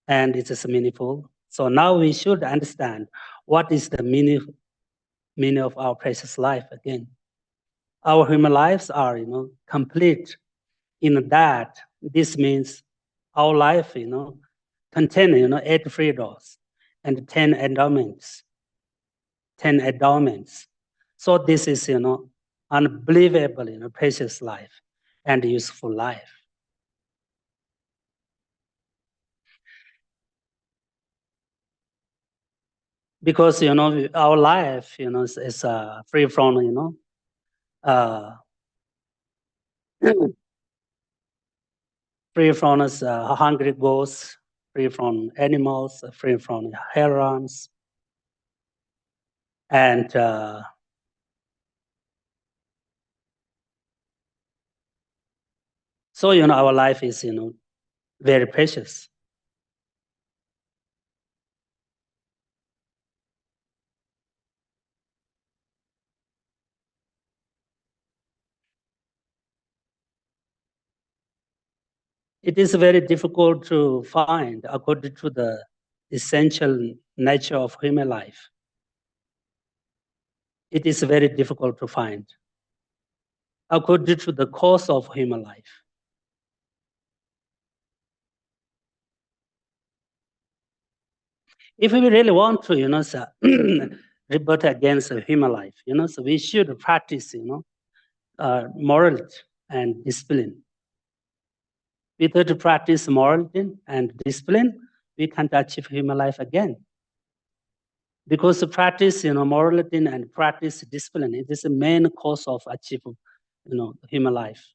and it is meaningful. So now we should understand what is the meaning of our precious life again. Our human lives are, complete in that. This means our life, contain, 8 freedoms and 10 endowments. 10 endowments. So this is, unbelievable, precious life and useful life. Because, our life, is free from, free from hungry ghosts, free from animals, free from herons, and so, our life is, very precious. It is very difficult to find according to the essential nature of human life. It is very difficult to find according to the course of human life. If we really want to, rebut against human life, so we should practice, morality and discipline. Without practice morality and discipline, we can't achieve human life again. Because to practice, morality and practice discipline, it is the main cause of achieving, human life.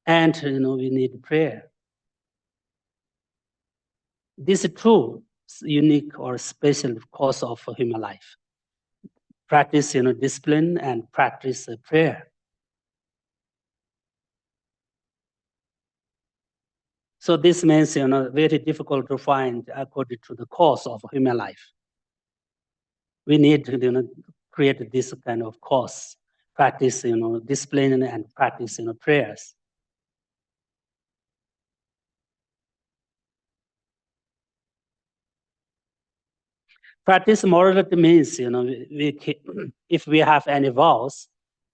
And, we need prayer. This is true, unique or special cause of human life. Practice, discipline and practice prayer. So this means, very difficult to find according to the course of human life. We need to, create this kind of course, practice, discipline and practice, prayers. Practice morality means, if we have any vows,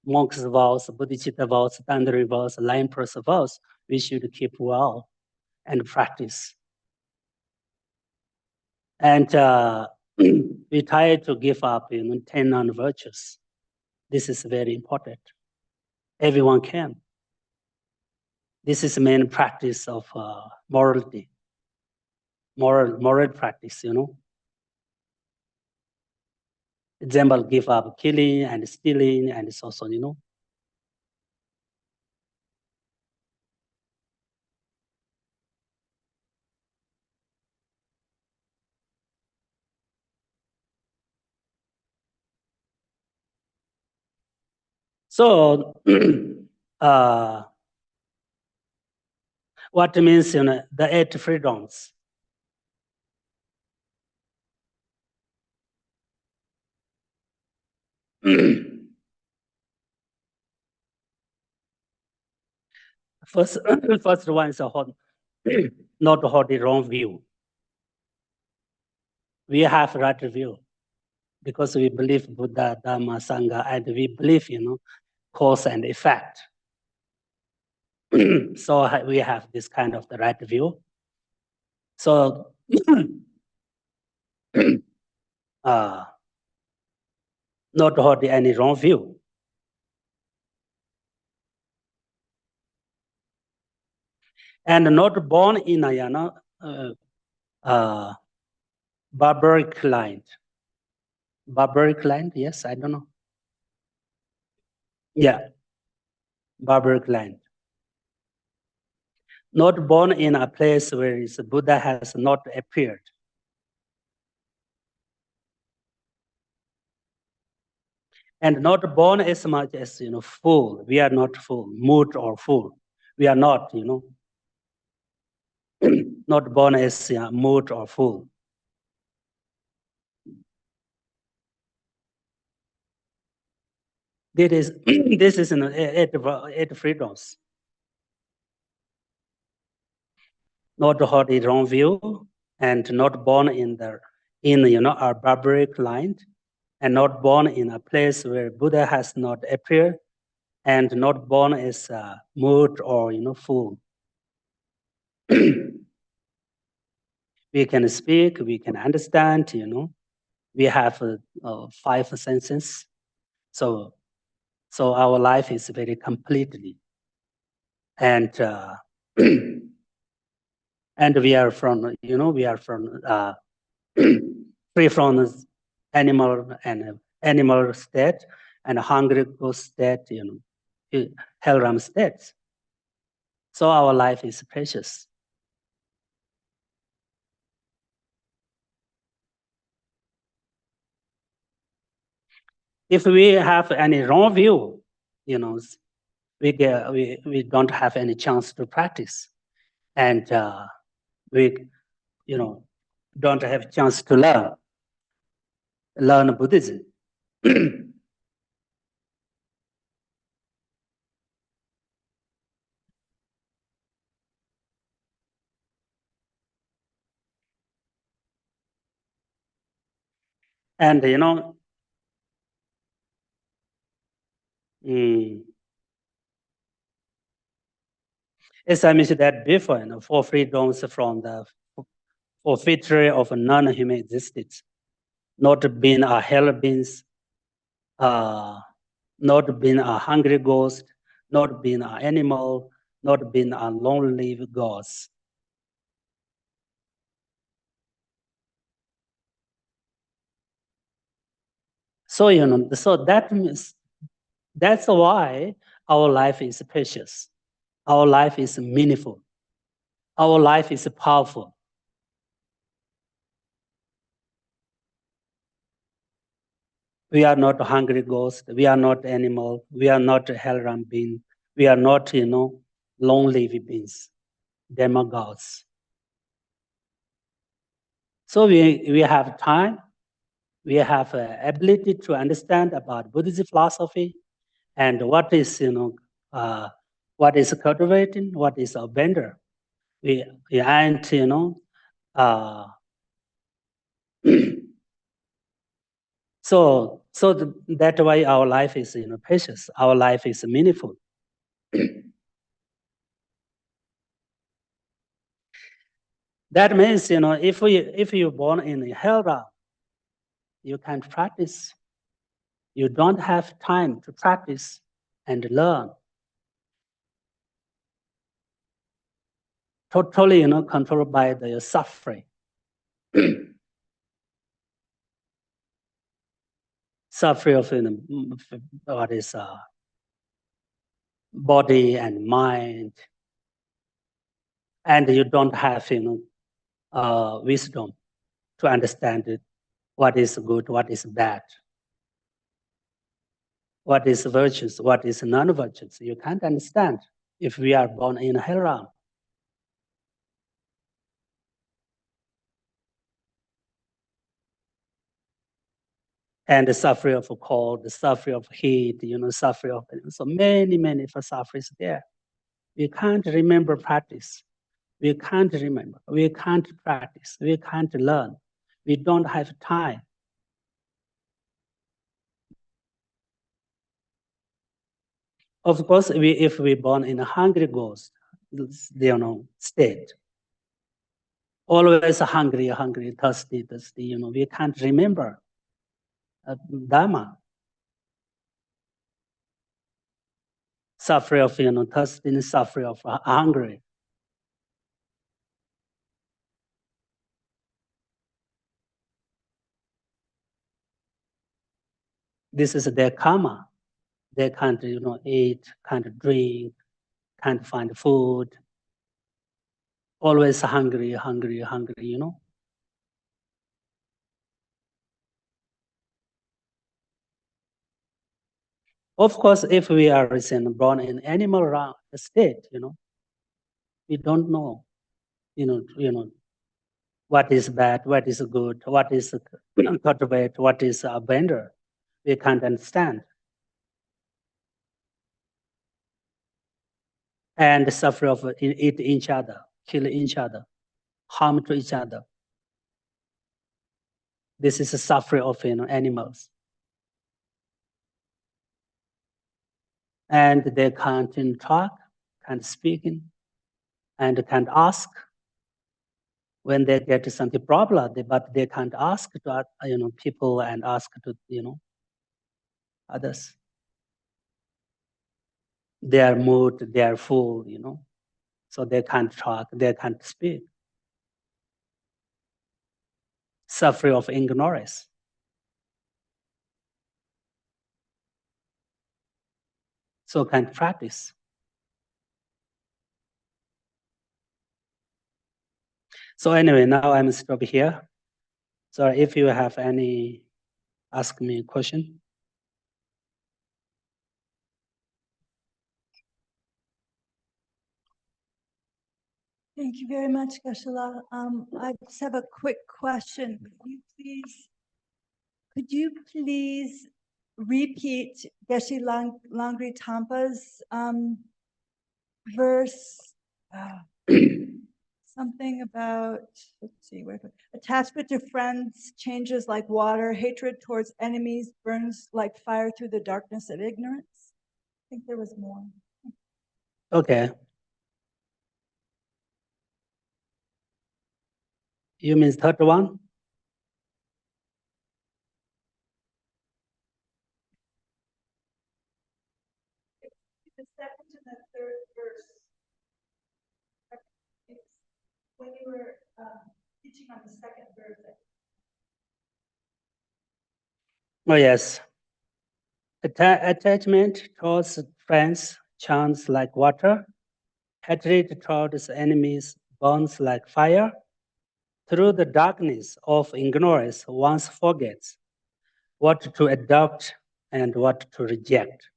monks' vows, bodhicitta vows, Dhondup vows, line person vows, we should keep well and practice. And we try to give up, 10 non-virtues. This is very important. Everyone can. This is the main practice of morality, moral practice, Example, give up killing and stealing and so on, So, what means, the 8 freedoms? First one is not hold the wrong view. We have right view because we believe Buddha, Dharma, Sangha, and we believe, cause and effect. So we have this kind of the right view. So not hold any wrong view. And not born in a barbaric land. Barbaric land, yes, I don't know. Yeah, barbaric land. Not born in a place where Buddha has not appeared. and not born as much as, full. We are not full, mood or full. We are not, not born as mood or full. This is eight freedoms. Not hold the wrong view, and not born in our barbaric land, and not born in a place where Buddha has not appeared, and not born as a mood or fool. We can speak, we can understand, we have 5 senses, so our life is very completely, and and we are from free from animal state and hungry ghost state, hellram states. So our life is precious. If we have any wrong view, we don't have any chance to practice, and we don't have a chance to learn Buddhism. And as I mentioned that before, 4 freedoms from the forfeiture of non-human existence, not being a hell beings, not being a hungry ghost, not being an animal, not being a long-lived ghost. So so that means that's why our life is precious. Our life is meaningful. Our life is powerful. We are not hungry ghosts. We are not animal. We are not hellram being. We are not, long-lived beings, demigods. So we have time. We have ability to understand about Buddhist philosophy and what is, what is cultivating, what is a vendor. We aren't, so that's why our life is, precious. Our life is meaningful. That means, if you're born in a hellram, you can't practice. You don't have time to practice and learn. Totally, controlled by the suffering. Suffering of what is body and mind, and you don't have wisdom to understand what is good, what is bad, what is virtuous, what is non-virtuous. You can't understand if we are born in a hellram. And the suffering of cold, the suffering of heat, suffering of so many sufferings there. We can't remember practice. We can't remember. We can't practice. We can't learn. We don't have time. Of course, if we born in a hungry ghost, state, always hungry, thirsty, we can't remember Dharma. Suffering of thirsty, suffering of hungry. This is their karma. They can't, eat, can't drink, can't find food. Always hungry. Of course, if we are born in animal state, we don't know, what is bad, what is good, what is cultivate, what is abandon. We can't understand. And suffer of eat each other, kill each other, harm to each other. This is a suffering of animals. And they can't talk, can't speak, and can't ask. When they get something problem, but they can't ask to people and ask to others. They are mood, they are full, so they can't talk, they can't speak. Suffering of ignorance. So can't practice. So anyway, now I'm stop here. So if you have any, ask me a question. Thank you very much, Geshe. I just have a quick question. Could you please repeat Geshe Langri Tampa's verse? Something about, let's see, attachment to friends changes like water, hatred towards enemies burns like fire through the darkness of ignorance. I think there was more. Okay. You mean third one? The second and the third verse. When you were teaching on the second verse. Oh, yes. Attachment towards friends churns like water. Hatred towards enemies burns like fire. Through the darkness of ignorance, one forgets what to adopt and what to reject.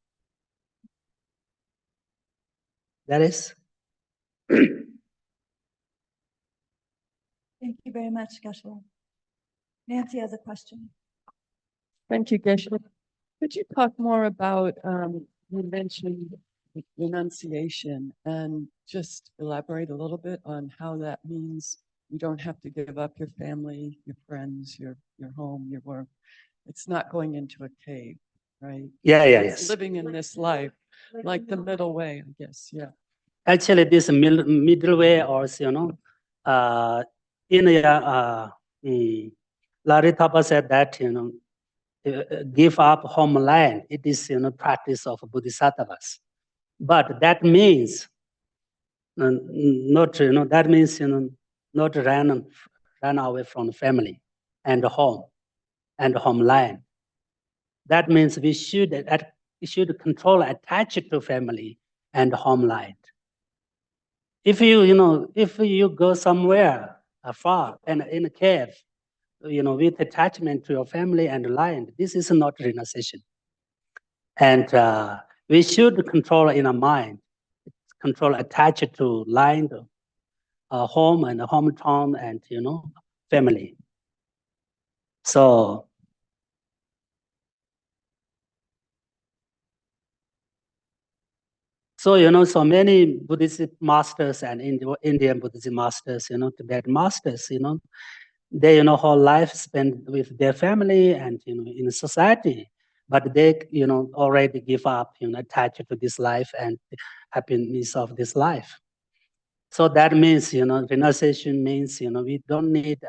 That is. Thank you very much, Geshe. Nancy has a question. Thank you, Geshe. Could you talk more about, you mentioned renunciation, and just elaborate a little bit on how that means you don't have to give up your family, your friends, your home, your work. It's not going into a cave, right? Yeah, It's yes. living in this life, like the middle way, I guess, yeah. Actually, this middle way also, in Lari Tapa said that, give up homeland. It is, practice of bodhisattvas. But that means not, that means, not run away from family and home and homeland. That means we should control, attach to family and homeland. If if you go somewhere far and in a cave, with attachment to your family and land, this is not renunciation. And we should control in our mind, control attached to land, home and hometown and, family. So so many Buddhist masters and Indian Buddhist masters, Tibetan masters, they, whole life spent with their family and, in society, but they, already give up, attached to this life and the happiness of this life. So that means, renunciation means, we don't need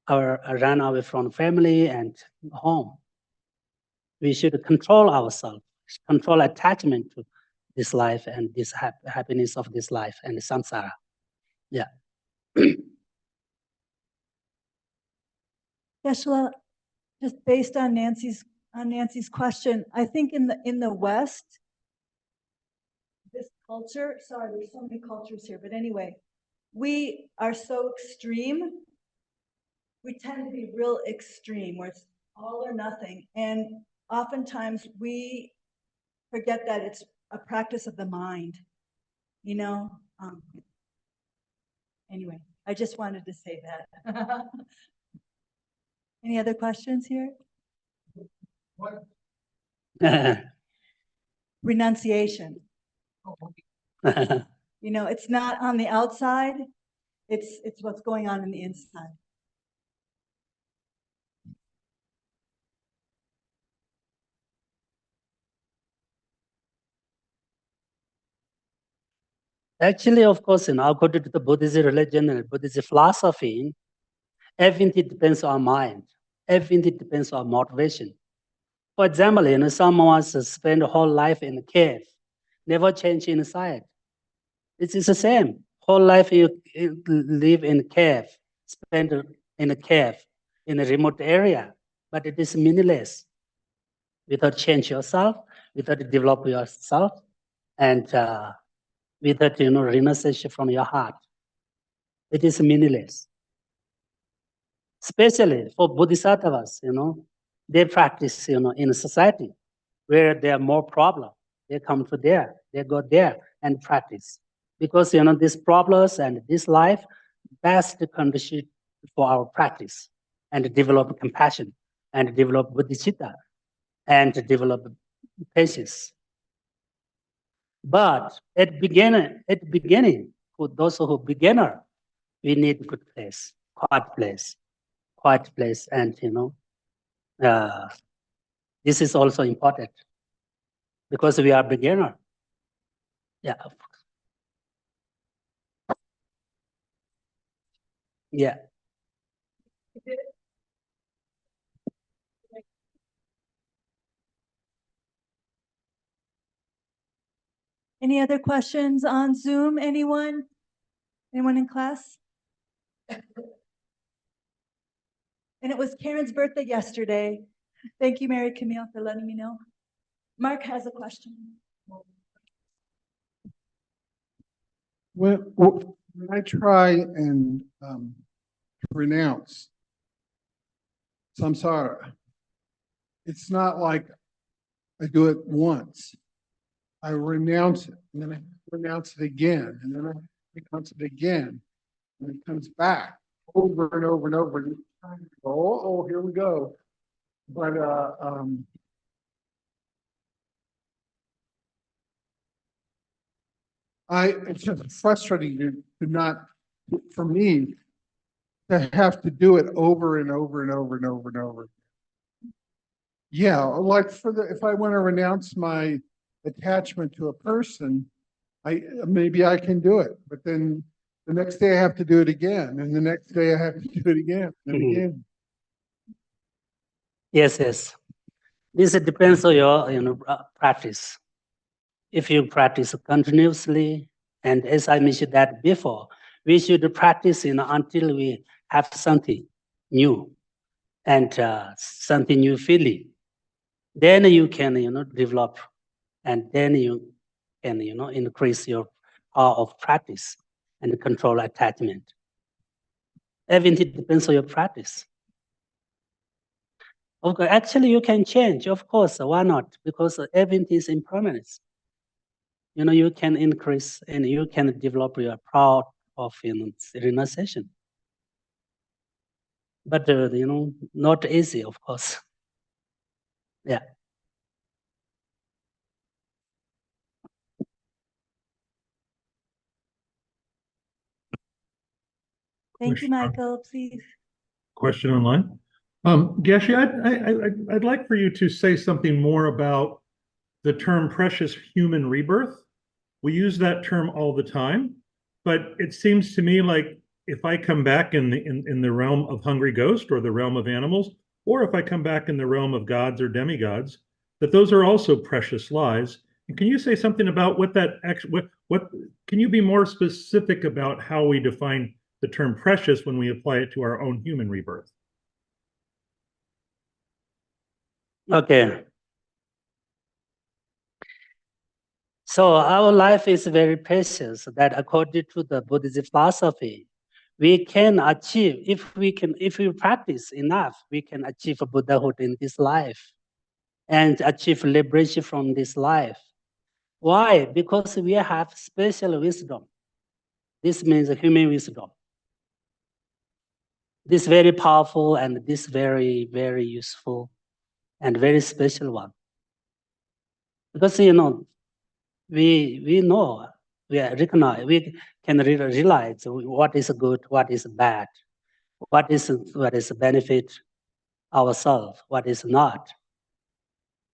run away from family and home. We should control ourselves, control attachment to this life and this happiness of this life and samsara. Yeah. Geshe, just based on Nancy's question, I think in the West, this culture, sorry, there's so many cultures here, but anyway, we are so extreme. We tend to be real extreme, where it's all or nothing. And oftentimes we forget that it's a practice of the mind, you know? Anyway, I just wanted to say that. Any other questions here? Renunciation. You know, it's not on the outside, it's what's going on in the inside. Actually, of course, according to the Buddhist religion and Buddhist philosophy, everything depends on mind. Everything depends on motivation. For example, someone wants to spend a whole life in a cave, never change inside. It is the same. Whole life you live in a cave, spend in a cave, in a remote area, but it is meaningless. Without change yourself, without develop yourself, and without renunciation from your heart, it is meaningless. Especially for bodhisattvas, they practice, in a society where there are more problems. They come to there, they go there and practice. Because, these problems and this life best condition for our practice and develop compassion and develop bodhicitta and develop patience. But at beginning, for those who beginner, we need good place, quiet place, and this is also important because we are beginner. Yeah. Yeah. Any other questions on Zoom? Anyone? Anyone in class? And it was Karen's birthday yesterday. Thank you, Mary Camille, for letting me know. Mark has a question. When I try and renounce samsara, it's not like I do it once. I renounce it, and then I renounce it again, and then I renounce it again, and it comes back over and over and over. And oh, here we go. But it's just frustrating to not, for me, to have to do it over and over and over and over and over. Yeah, like if I want to renounce my attachment to a person, maybe I can do it, but then the next day I have to do it again, and the next day I have to do it again and again. Yes. This depends on your practice. If you practice continuously, and as I mentioned that before, we should practice until we have something new and something new feeling. Then you can develop, and then you can increase your power of practice and control attachment. Everything depends on your practice. Okay, actually, you can change, of course. Why not? Because everything is impermanence. You can increase and you can develop your power of renunciation. But not easy, of course. Yeah. Thank you, Michael. Please. Question online. Geshe, I'd like for you to say something more about the term precious human rebirth. We use that term all the time, but it seems to me like if I come back in the realm of hungry ghost or the realm of animals, or if I come back in the realm of gods or demigods, that those are also precious lives. And can you say something about what that actually, what can you be more specific about how we define the term precious when we apply it to our own human rebirth? Okay. So our life is very precious that according to the Buddhist philosophy, we can achieve, if we practice enough, we can achieve Buddhahood in this life. and achieve liberation from this life. Why? Because we have special wisdom. This means human wisdom. This very powerful and this very, very useful and very special one. Because, we know, we recognize, we can realize what is good, what is bad, what is benefit ourselves, what is not.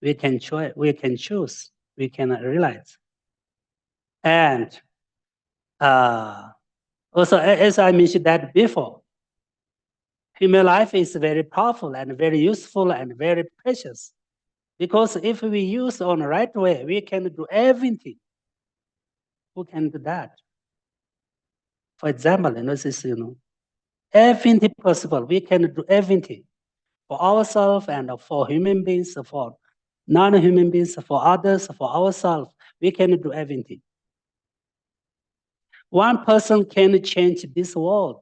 We can choose, we can realize. And also, as I mentioned that before, human life is very powerful and very useful and very precious. Because if we use on the right way, we can do everything. Who can do that? For example, this is, everything possible. We can do everything for ourselves and for human beings, for non-human beings, for others, for ourselves. We can do everything. One person can change this world.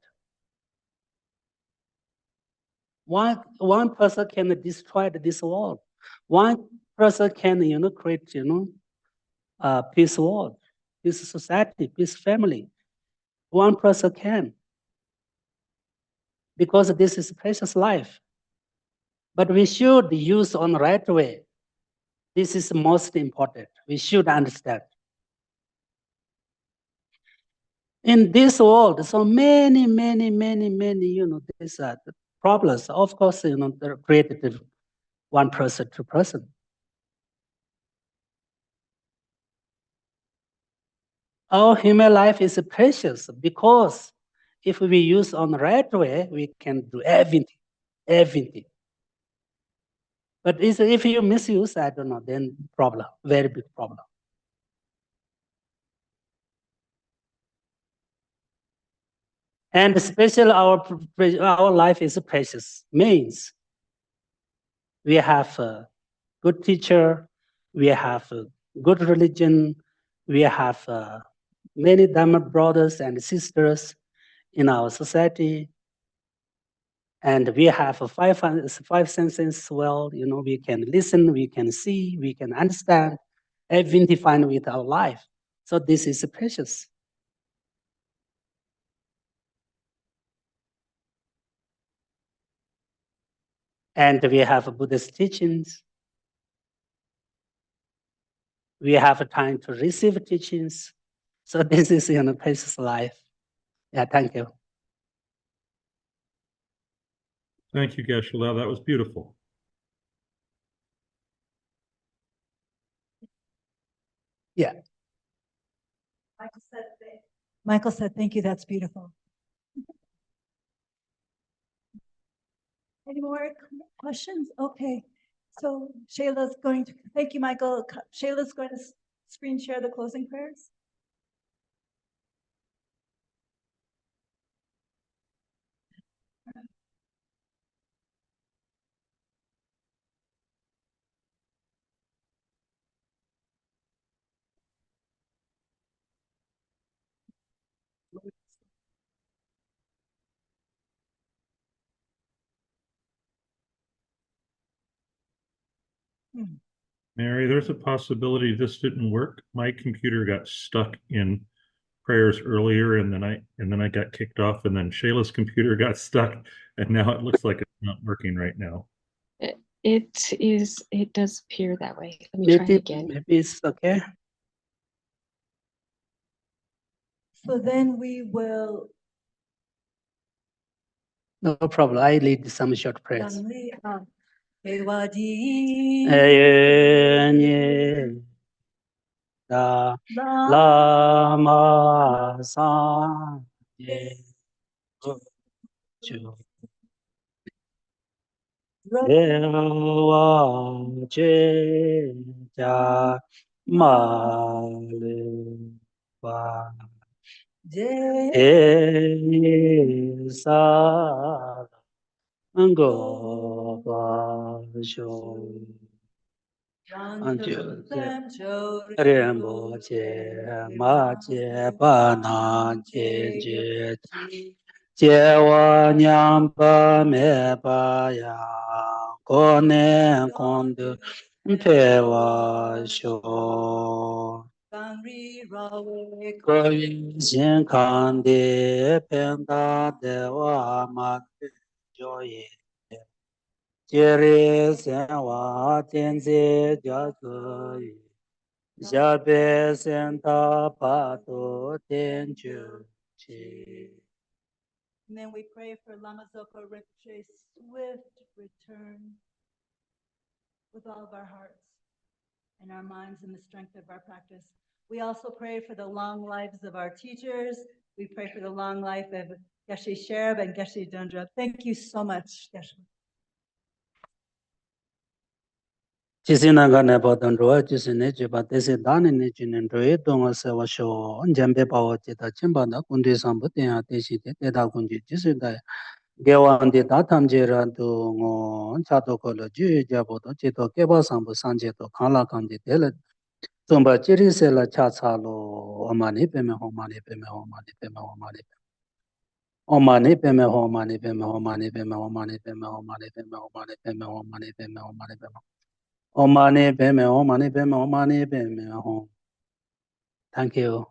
One person can destroy this world. One person can, create, peace world, peace society, peace family. One person can. Because this is precious life. But we should use on the right way. This is most important. We should understand. In this world, so many, these are the problems. Of course, they're created one person, two person. Our human life is precious because if we use on the right way, we can do everything. But if you misuse, I don't know, then problem, very big problem. And especially our life is precious, means we have a good teacher, we have a good religion, we have many Dharma brothers and sisters in our society, and we have five senses. Well, we can listen, we can see, we can understand, everything fine with our life. So this is precious. And we have Buddhist teachings. We have time to receive teachings. So this is precious life. Yeah, thank you. Thank you, Geshe. That was beautiful. Yeah. Michael said, thank you, that's beautiful. Any more questions? Okay. So Shayla's going to, thank you, Michael. Shayla's going to screen share the closing prayers. Mary, there's a possibility this didn't work. My computer got stuck in prayers earlier, and then I got kicked off, and then Shayla's computer got stuck, and now it looks like it's not working right now. It does appear that way. Let me try again. Maybe it's okay. So then we will. No problem. I lead some short prayers. Lama Tsongkhapa Dewa Jeja Malepa Esa Gopa Sho Anju Rembo Che Ma Che Pa Na Che Je Che Wa Nyam Pa Me Pa Ya Ko Ne Kon De Pewa Sho Ganri Rawe Kawin Shin Kandi Penda Dewa Mate Joye Jere Senwa Tenze Jagoye Jabe Senta Pato Tenju Chi. And then we pray for Lama Zopa Rinpoche's swift return with all of our hearts and our minds and the strength of our practice. We also pray for the long lives of our teachers. We pray for the long life of Geshe Sherab and Geshe Dhondup. Thank you so much, Geshe. Jisinanga Nepa Dandroa, Jisine Jiba, Desi Dani Nijin, Droe, Donga Sewa Sho, Njambe Pawa Jita, Chimbanda, Kundi Sambu, Tia, Desi, Teda Kunji, Jisida, Gewandi, Datam Jira, Dungo, Chato Kola, Ju Jaboto, Jito, Keba Sambu, Sanjeto, Kala Kandi, Dele, Tumba, Jirisela, Chatsalo, Omani, Peme, Homani, Peme, Homani, Peme, Homani, Omani, Peme, Homani, Peme, Homani, Peme, Homani, Peme, Homani, Peme, Homani, Peme, Homani, Peme, Homani, Peme, Om mani padme hum. Thank you.